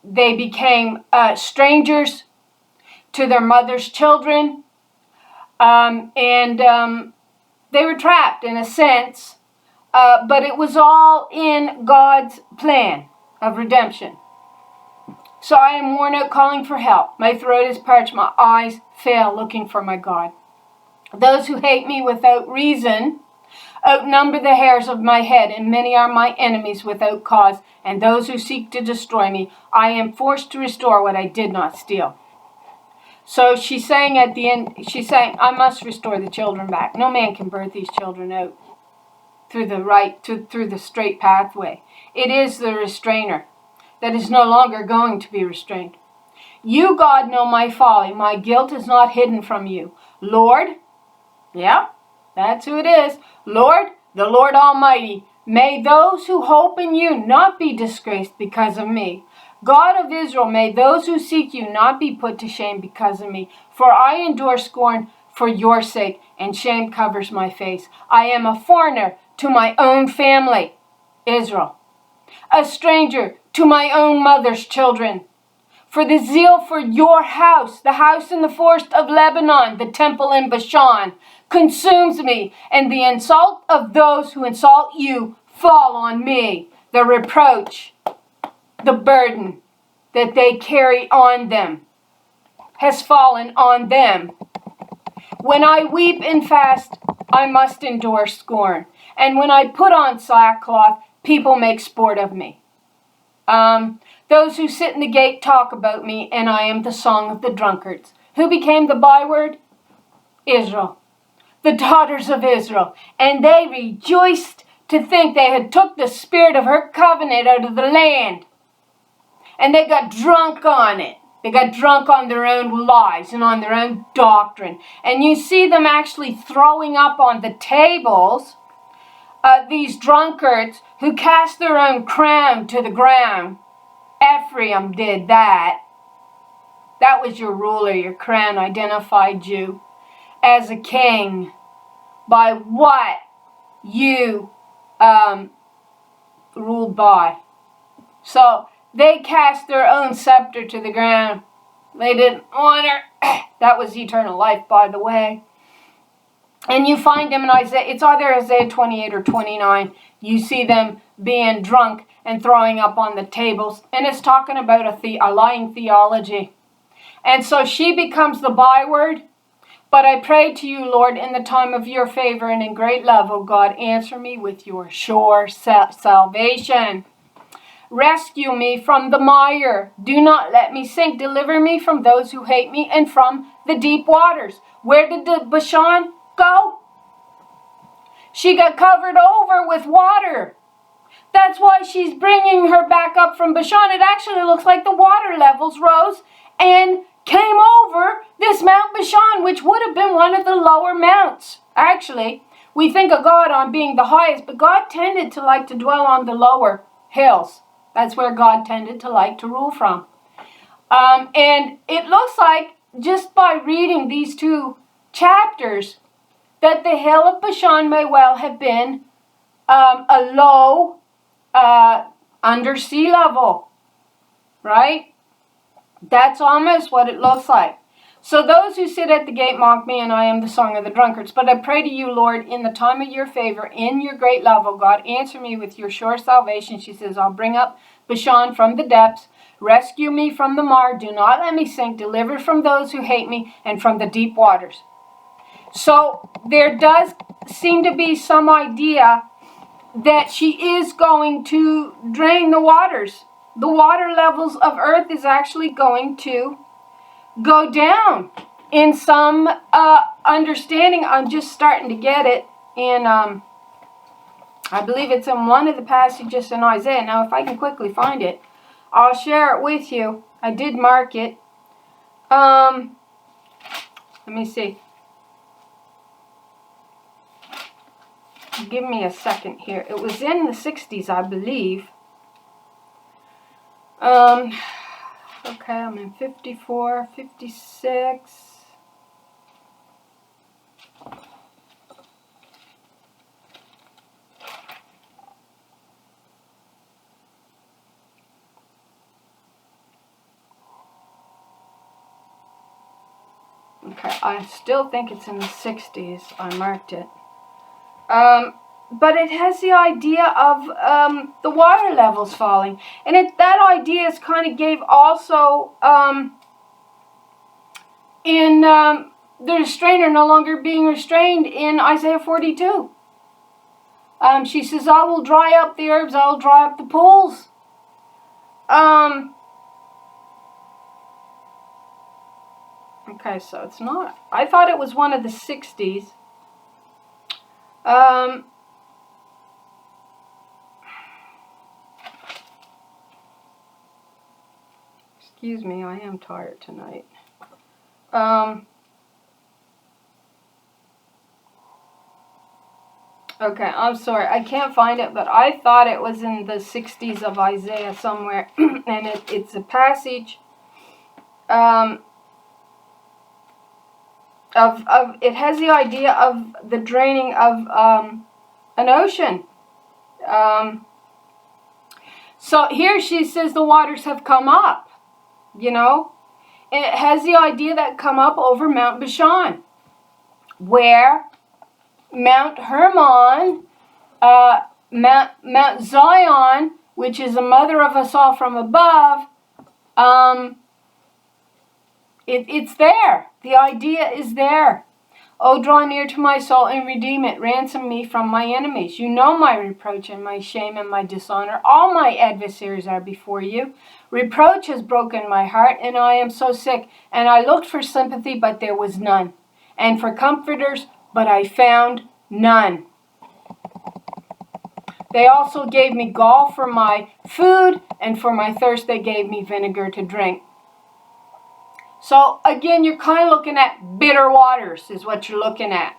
They became strangers to their mother's children. And they were trapped in a sense. But it was all in God's plan of redemption. So I am worn out calling for help. My throat is parched. My eyes fail looking for my God. Those who hate me without reason outnumber the hairs of my head, and many are my enemies without cause. And those who seek to destroy me, I am forced to restore what I did not steal. So she's saying at the end, she's saying, I must restore the children back. No man can birth these children out through the straight pathway. It is the restrainer that is no longer going to be restrained. You, God, know my folly. My guilt is not hidden from you. Lord, yeah, that's who it is. Lord, the Lord Almighty, may those who hope in you not be disgraced because of me. God of Israel, may those who seek you not be put to shame because of me. For I endure scorn for your sake, and shame covers my face. I am a foreigner to my own family, Israel, a stranger to my own mother's children. For the zeal for your house, the house in the forest of Lebanon, the temple in Bashan, consumes me, and the insult of those who insult you fall on me. The reproach, the burden that they carry on them has fallen on them. When I weep and fast, I must endure scorn. And when I put on sackcloth, people make sport of me. Those who sit in the gate talk about me, and I am the song of the drunkards. Who became the byword? Israel. The daughters of Israel. And they rejoiced to think they had took the spirit of her covenant out of the land. And they got drunk on it. They got drunk on their own lies and on their own doctrine. And you see them actually throwing up on the tables these drunkards who cast their own crown to the ground. Ephraim did that. That was your ruler. Your crown identified you as a king by what you ruled by. So they cast their own scepter to the ground. They didn't honor. That was eternal life, by the way. And you find them in Isaiah. It's either Isaiah 28 or 29. You see them being drunk and throwing up on the tables. And it's talking about a lying theology. And so she becomes the byword. But I pray to you, Lord, in the time of your favor and in great love, O God, answer me with your sure salvation. Rescue me from the mire. Do not let me sink. Deliver me from those who hate me and from the deep waters. Where did the Bashan go? She got covered over with water. That's why she's bringing her back up from Bashan. It actually looks like the water levels rose and came over this Mount Bashan, which would have been one of the lower mounts, actually, We think of God on being the highest, but God tended to like to dwell on the lower hills. That's where God tended to like to rule from. And it looks like, just by reading these two chapters, that the hill of Bashan may well have been a low, under sea level, right? That's almost what it looks like. So those who sit at the gate mock me, and I am the song of the drunkards. But I pray to you, Lord, in the time of your favor, in your great love, O God, answer me with your sure salvation. She says, I'll bring up Bashan from the depths. Rescue me from the mar. Do not let me sink. Deliver from those who hate me and from the deep waters. So there does seem to be some idea that she is going to drain the waters. The water levels of earth is actually going to go down in some understanding. I'm just starting to get it in, I believe it's in one of the passages in Isaiah. Now, if I can quickly find it, I'll share it with you. I did mark it. Let me see. Give me a second here. It was in the 60s, I believe. Okay, I'm in 54, 56. Okay, I still think it's in the 60s. I marked it. But it has the idea of the water levels falling. And that idea is kind of gave also in the restrainer no longer being restrained in Isaiah 42. She says, I will dry up the herbs, I will dry up the pools. Okay, so it's not. I thought it was one of the 60s. Excuse me, I am tired tonight. Okay, I'm sorry, I can't find it, but I thought it was in the 60s of Isaiah somewhere, and it's a passage of it has the idea of the draining of an ocean. So here she says the waters have come up. You know, it has the idea that come up over Mount Bashan, where Mount Hermon, Mount Zion, which is the mother of us all from above, it's there. The idea is there. Oh, draw near to my soul and redeem it. Ransom me from my enemies. You know my reproach and my shame and my dishonor. All my adversaries are before you. Reproach has broken my heart, and I am so sick. And I looked for sympathy, but there was none. And for comforters, but I found none. They also gave me gall for my food, and for my thirst they gave me vinegar to drink. So again, you're kind of looking at bitter waters is what you're looking at,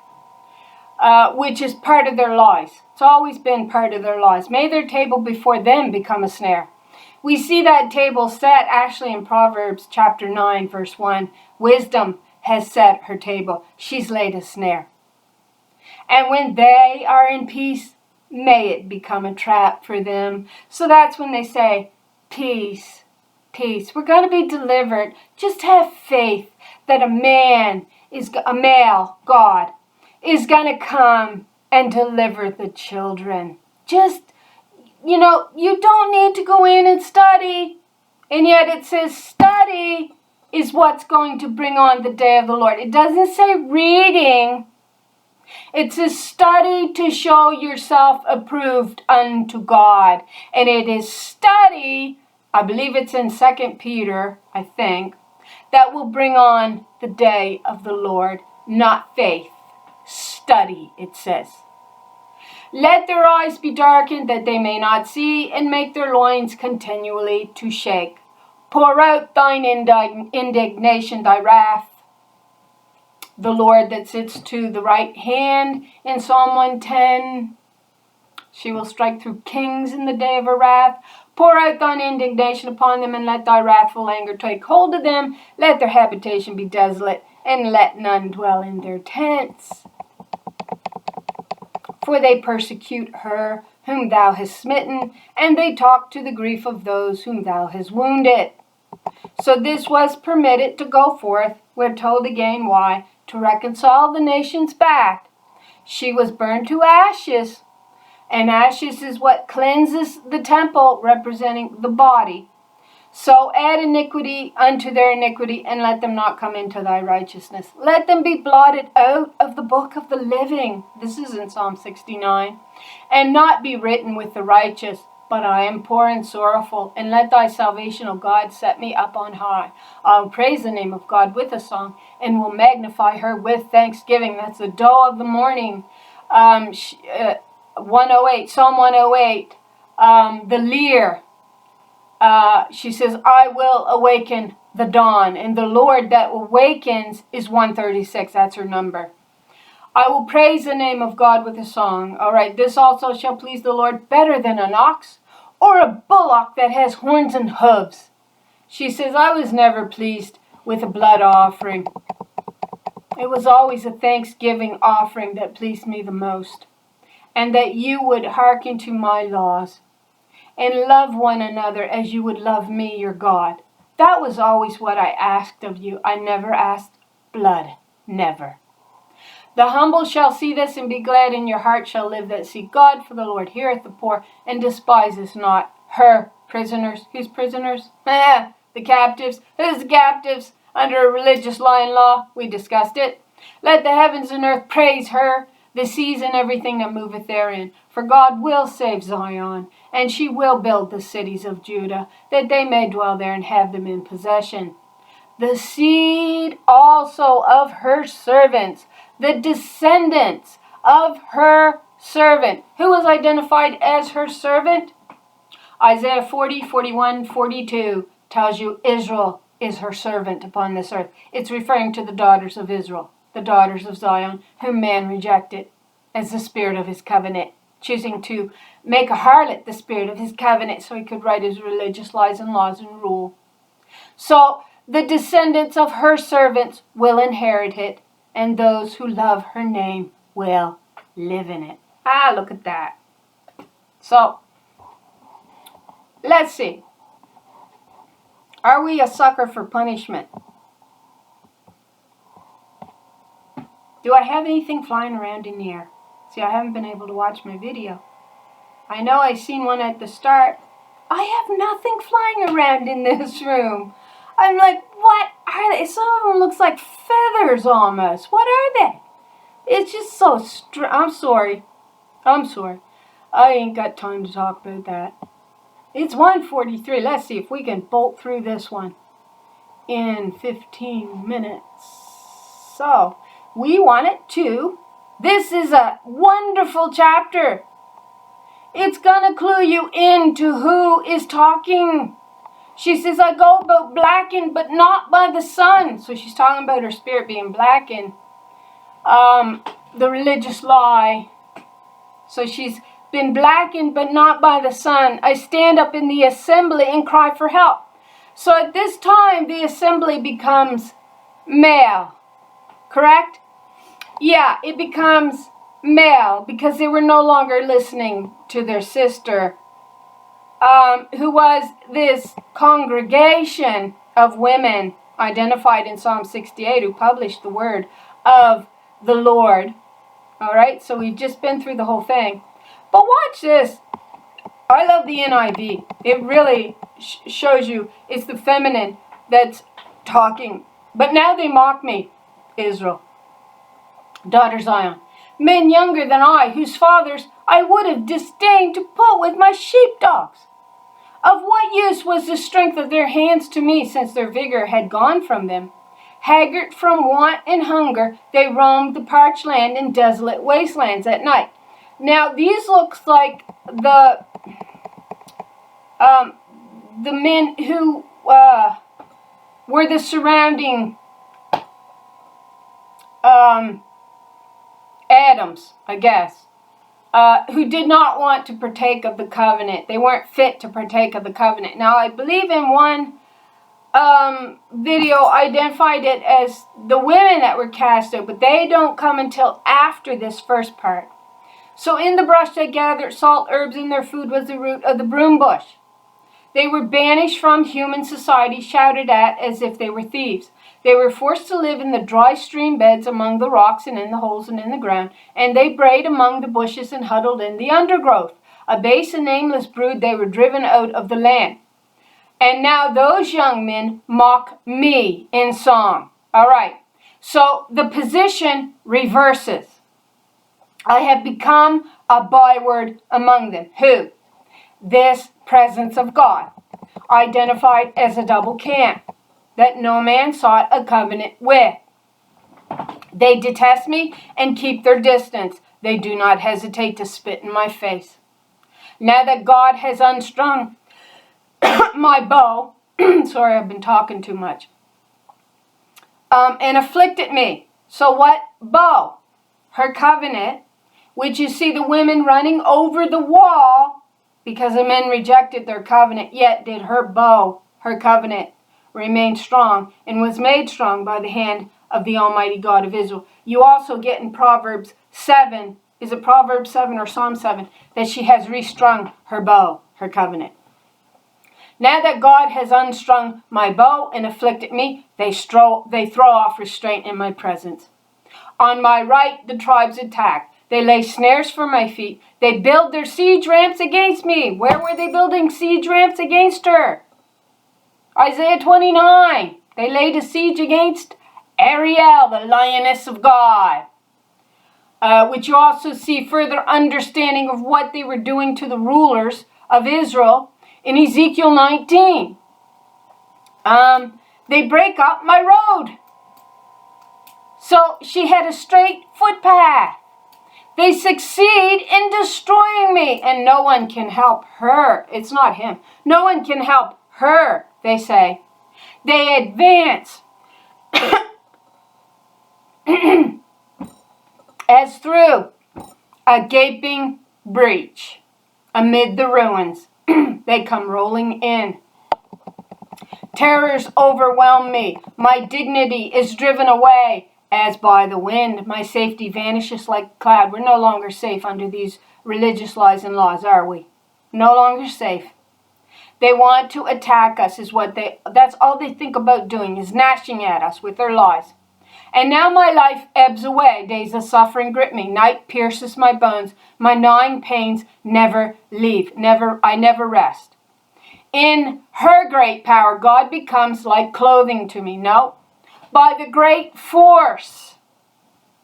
which is part of their lies. It's always been part of their lies. May their table before them become a snare. We see that table set actually in Proverbs chapter 9, verse 1. Wisdom has set her table. She's laid a snare. And when they are in peace, may it become a trap for them. So that's when they say, peace. Peace. We're going to be delivered. Just have faith that a male God, is going to come and deliver the children. Just, you don't need to go in and study. And yet it says study is what's going to bring on the day of the Lord. It doesn't say reading. It says study to show yourself approved unto God. And it is study, I believe it's in 2 Peter, I think, that will bring on the day of the Lord, not faith. Study, it says. Let their eyes be darkened that they may not see, and make their loins continually to shake. Pour out thine indignation, thy wrath, The Lord that sits to the right hand in Psalm 110. She will strike through kings in the day of her wrath. Pour out thine indignation upon them, and let thy wrathful anger take hold of them. Let their habitation be desolate, and let none dwell in their tents. For they persecute her whom thou hast smitten, and they talk to the grief of those whom thou hast wounded. So this was permitted to go forth. We're told again why. To reconcile the nations back. She was burned to ashes. And ashes is what cleanses the temple, representing the body. So add iniquity unto their iniquity, and let them not come into thy righteousness. Let them be blotted out of the book of the living. This is in Psalm 69. And not be written with the righteous. But I am poor and sorrowful, and let thy salvation, O God, set me up on high. I'll praise the name of God with a song, and will magnify her with thanksgiving. That's the doe of the morning. 108, Psalm 108, the lyre. She says, I will awaken the dawn. And the Lord that awakens is 136. That's her number. I will praise the name of God with a song. All right, this also shall please the Lord better than an ox or a bullock that has horns and hooves. She says, I was never pleased with a blood offering. It was always a thanksgiving offering that pleased me the most. And that you would hearken to my laws and love one another as you would love me, your God. That was always what I asked of you. I never asked blood. Never. The humble shall see this and be glad, and your heart shall live that seek God, for the Lord heareth the poor and despises not her prisoners. Whose prisoners? The captives. Who's the captives? Under a religious law and law. We discussed it. Let the heavens and earth praise her, the seas and everything that moveth therein. For God will save Zion, and she will build the cities of Judah, that they may dwell there and have them in possession. The seed also of her servants, the descendants of her servant. Who was identified as her servant? Isaiah 40, 41, 42 tells you Israel is her servant upon this earth. It's referring to the daughters of Israel, the daughters of Zion, whom man rejected as the spirit of his covenant, choosing to make a harlot the spirit of his covenant so he could write his religious lies and laws and rule. So the descendants of her servants will inherit it, and those who love her name will live in it. Look at that. So, let's see. Are we a sucker for punishment? Do I have anything flying around in the air? See, I haven't been able to watch my video. I know I seen one at the start. I have nothing flying around in this room. I'm like, what are they? Some of them looks like feathers almost. What are they? It's just so I'm sorry. I ain't got time to talk about that. It's 1:43. Let's see if we can bolt through this one in 15 minutes. So, we want it to. This is a wonderful chapter. It's going to clue you into who is talking. She says, I go about blackened, but not by the sun. So she's talking about her spirit being blackened. The religious lie. So she's been blackened, but not by the sun. I stand up in the assembly and cry for help. So at this time, the assembly becomes male. Correct? Yeah, it becomes male because they were no longer listening to their sister, who was this congregation of women identified in Psalm 68 who published the word of the Lord. All right, so we've just been through the whole thing. But watch this. I love the NIV. It really shows you it's the feminine that's talking. But now they mock me, Israel, daughter Zion. Men younger than I, whose fathers I would have disdained to put with my sheepdogs. Of what use was the strength of their hands to me, since their vigor had gone from them? Haggard from want and hunger, they roamed the parched land and desolate wastelands at night. Now, these looks like the men who were the surrounding Adams, I guess, who did not want to partake of the covenant. They weren't fit to partake of the covenant. Now, I believe in one video identified it as the women that were cast out, but they don't come until after this first part. So in the brush they gathered salt, herbs, and their food was the root of the broom bush. They were banished from human society, shouted at as if they were thieves. They were forced to live in the dry stream beds among the rocks and in the holes and in the ground, and they brayed among the bushes and huddled in the undergrowth. A base and nameless brood, they were driven out of the land. And now those young men mock me in song. All right, so the position reverses. I have become a byword among them. Who? This presence of God, identified as a double camp, that no man sought a covenant with. They detest me and keep their distance. They do not hesitate to spit in my face. Now that God has unstrung my bow, sorry, I've been talking too much, and afflicted me. So what bow? Her covenant, which you see the women running over the wall because the men rejected their covenant, yet did her bow, her covenant, remain strong and was made strong by the hand of the Almighty God of Israel. You also get in Proverbs 7, is it Proverbs 7 or Psalm 7, that she has restrung her bow, her covenant. Now that God has unstrung my bow and afflicted me, they throw off restraint in my presence. On my right, the tribes attack. They lay snares for my feet. They build their siege ramps against me. Where were they building siege ramps against her? Isaiah 29. They laid a siege against Ariel, the lioness of God. Which you also see further understanding of what they were doing to the rulers of Israel in Ezekiel 19. They break up my road. So she had a straight footpath. They succeed in destroying me, and no one can help her. It's not him. No one can help her, they say. They advance as through a gaping breach amid the ruins. They come rolling in. Terrors overwhelm me. My dignity is driven away as by the wind. My safety vanishes like a cloud. We're no longer safe under these religious lies and laws, are we? No longer safe. They want to attack us, that's all they think about doing, is gnashing at us with their lies. And now my life ebbs away. Days of suffering grip me. Night pierces my bones. My gnawing pains never leave. I never rest. In her great power, God becomes like clothing to me. No. By the great force,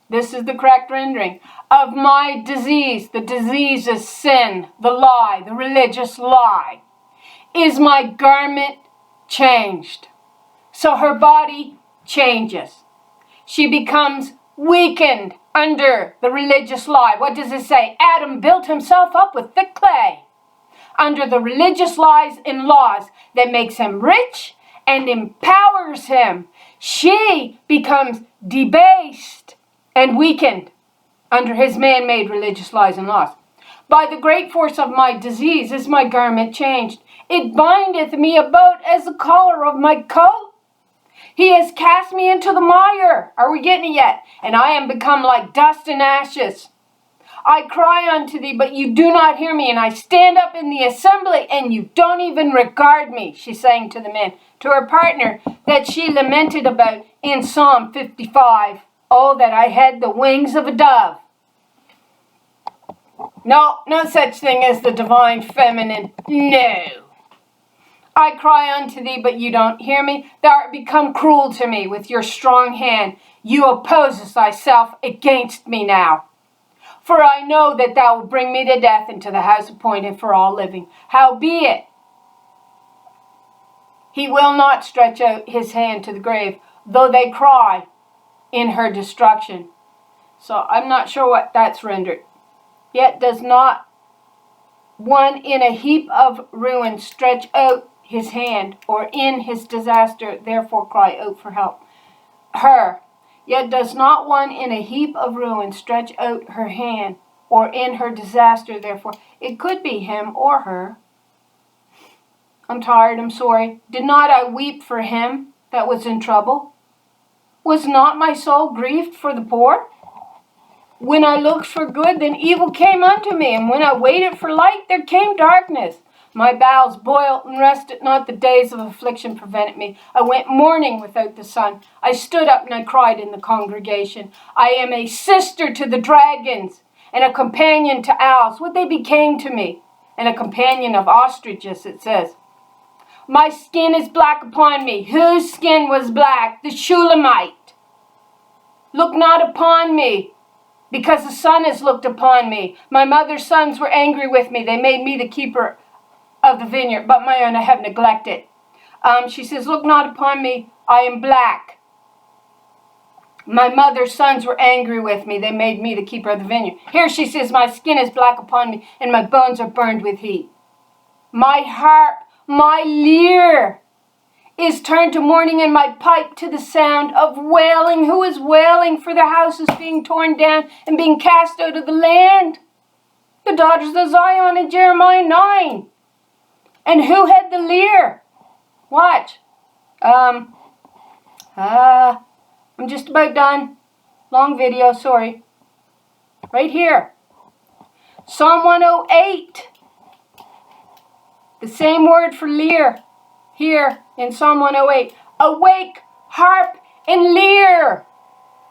this is the correct rendering, of my disease. The disease is sin, the lie, the religious lie. Is my garment changed? So her body changes. She becomes weakened under the religious lie. What does it say? Adam built himself up with thick clay under the religious lies and laws that makes him rich and empowers him. She becomes debased and weakened under his man-made religious lies and laws. By the great force of my disease is my garment changed. It bindeth me about as the collar of my coat. He has cast me into the mire. Are we getting it yet? And I am become like dust and ashes. I cry unto thee, but you do not hear me. And I stand up in the assembly, and you don't even regard me, she's saying to the men, to her partner that she lamented about in Psalm 55. Oh, that I had the wings of a dove. No such thing as the divine feminine. No. I cry unto thee, but you don't hear me. Thou art become cruel to me with your strong hand. You opposest thyself against me now. For I know that thou wilt bring me to death into the house appointed for all living. Howbeit, he will not stretch out his hand to the grave, though they cry in her destruction. So I'm not sure what that's rendered. Yet does not one in a heap of ruin stretch out his hand, or in his disaster therefore cry out for help. Her, Yet does not one in a heap of ruin stretch out her hand, or in her disaster, therefore. It could be him or her. I'm tired, I'm sorry. Did not I weep for him that was in trouble? Was not my soul grieved for the poor? When I looked for good, then evil came unto me, and when I waited for light, there came darkness. My bowels boiled and rested not, the days of affliction prevented me. I went mourning without the sun. I stood up and I cried in the congregation. I am a sister to the dragons, and a companion to owls. What they became to me, and a companion of ostriches, it says. My skin is black upon me. Whose skin was black? The Shulamite. Look not upon me, because the sun has looked upon me. My mother's sons were angry with me. They made me the keeper of the vineyard, but my own I have neglected. She says, look not upon me, I am black. My mother's sons were angry with me. They made me the keeper of the vineyard. Here she says, my skin is black upon me, and my bones are burned with heat. My harp, my lyre is turned to mourning, and my pipe to the sound of wailing. Who is wailing? For their houses being torn down and being cast out of the land. The daughters of Zion in Jeremiah 9. And who had the lyre? Watch. I'm just about done. Long video, sorry. Right here. Psalm 108. The same word for lyre. Here in Psalm 108. Awake, harp, and lyre.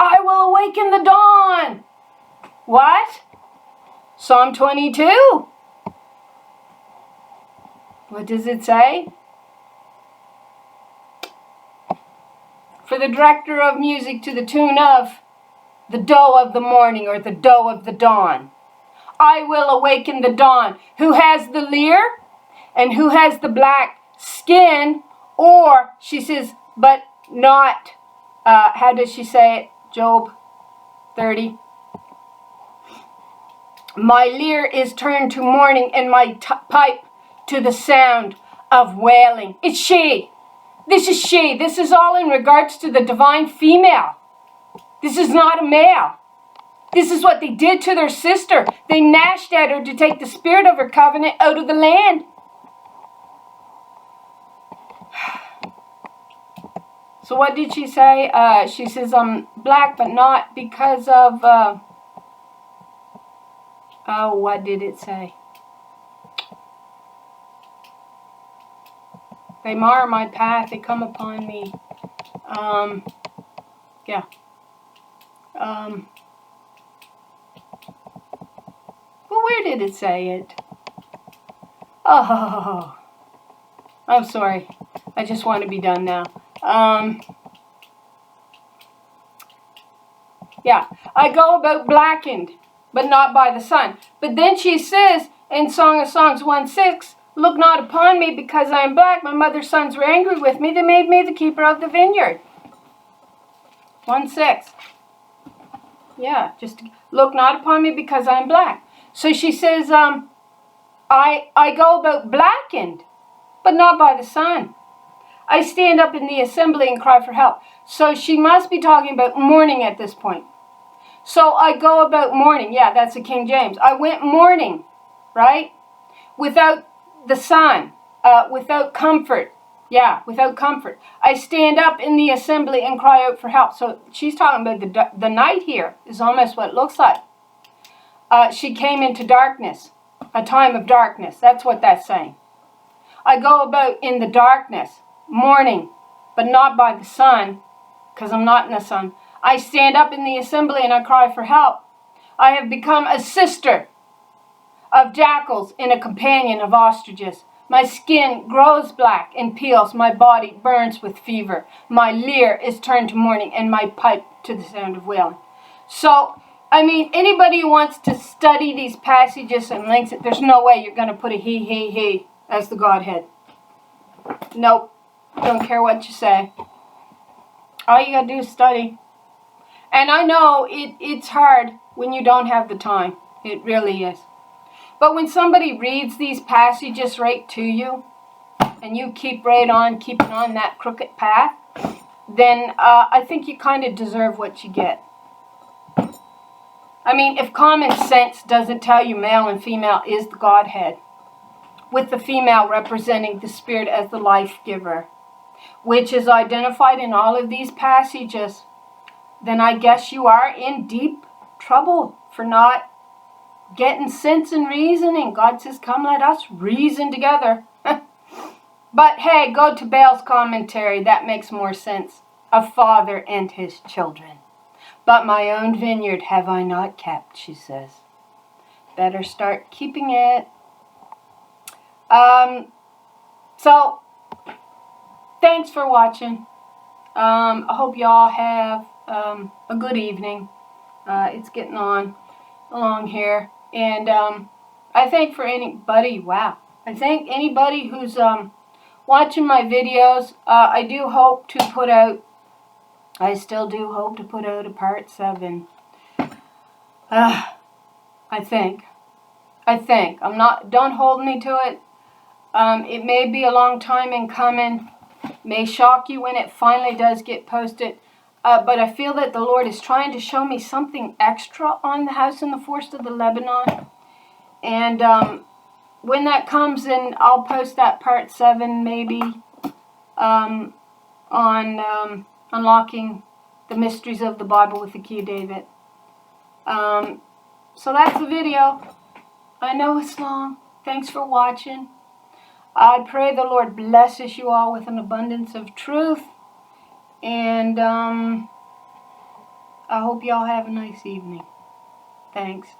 I will awaken the dawn. What? Psalm 22. What does it say? For the director of music to the tune of the doe of the morning, or the doe of the dawn. I will awaken the dawn. Who has the lyre? And who has the black skin? Or, she says, but not, how does she say it? Job 30. My lyre is turned to mourning, and my pipe to the sound of wailing. It's she. This is she. This is all in regards to the divine female. This is not a male. This is what they did to their sister. They gnashed at her to take the spirit of her covenant out of the land. So what did she say? She says, I'm black, but not because of... what did it say? They mar my path, they come upon me. Yeah. Well, where did it say it? Oh, I'm sorry. I just want to be done now. Yeah. I go about blackened, but not by the sun. But then she says in Song of Songs 1:6, look not upon me because I am black. My mother's sons were angry with me. They made me the keeper of the vineyard. 1:6. Yeah, just look not upon me because I am black. So she says, I go about blackened, but not by the sun. I stand up in the assembly and cry for help. So she must be talking about mourning at this point. So I go about mourning. Yeah, that's the King James. I went mourning, right? Without the sun, without comfort. Yeah, without comfort. I stand up in the assembly and cry out for help. So she's talking about the night here is almost what it looks like. She came into darkness, a time of darkness. That's what that's saying. I go about in the darkness, mourning, but not by the sun, because I'm not in the sun. I stand up in the assembly and I cry for help. I have become a sister of jackals and a companion of ostriches. My skin grows black and peels. My body burns with fever. My lyre is turned to mourning, and my pipe to the sound of wailing. So, I mean, anybody who wants to study these passages and links it, there's no way you're going to put a he as the Godhead. Nope. Don't care what you say. All you got to do is study. And I know it's hard when you don't have the time. It really is. But when somebody reads these passages right to you, and you keep right on, keeping on that crooked path, then I think you kind of deserve what you get. I mean, if common sense doesn't tell you male and female is the Godhead, with the female representing the Spirit as the life giver, which is identified in all of these passages, then I guess you are in deep trouble for not getting sense and reasoning. God says, come, let us reason together. But hey, go to Baal's commentary. That makes more sense. A father and his children. But my own vineyard have I not kept, she says. Better start keeping it. So, thanks for watching. I hope y'all have a good evening. It's getting on along here. And I think for anybody, I think anybody who's watching my videos, I still do hope to put out a part 7. I think. Don't hold me to it. It may be a long time in coming. May shock you when it finally does get posted. But I feel that the Lord is trying to show me something extra on the house in the forest of the Lebanon. And when that comes in, I'll post that part 7 maybe on unlocking the mysteries of the Bible with the key of David. So that's the video. I know it's long. Thanks for watching. I pray the Lord blesses you all with an abundance of truth. And I hope y'all have a nice evening. Thanks.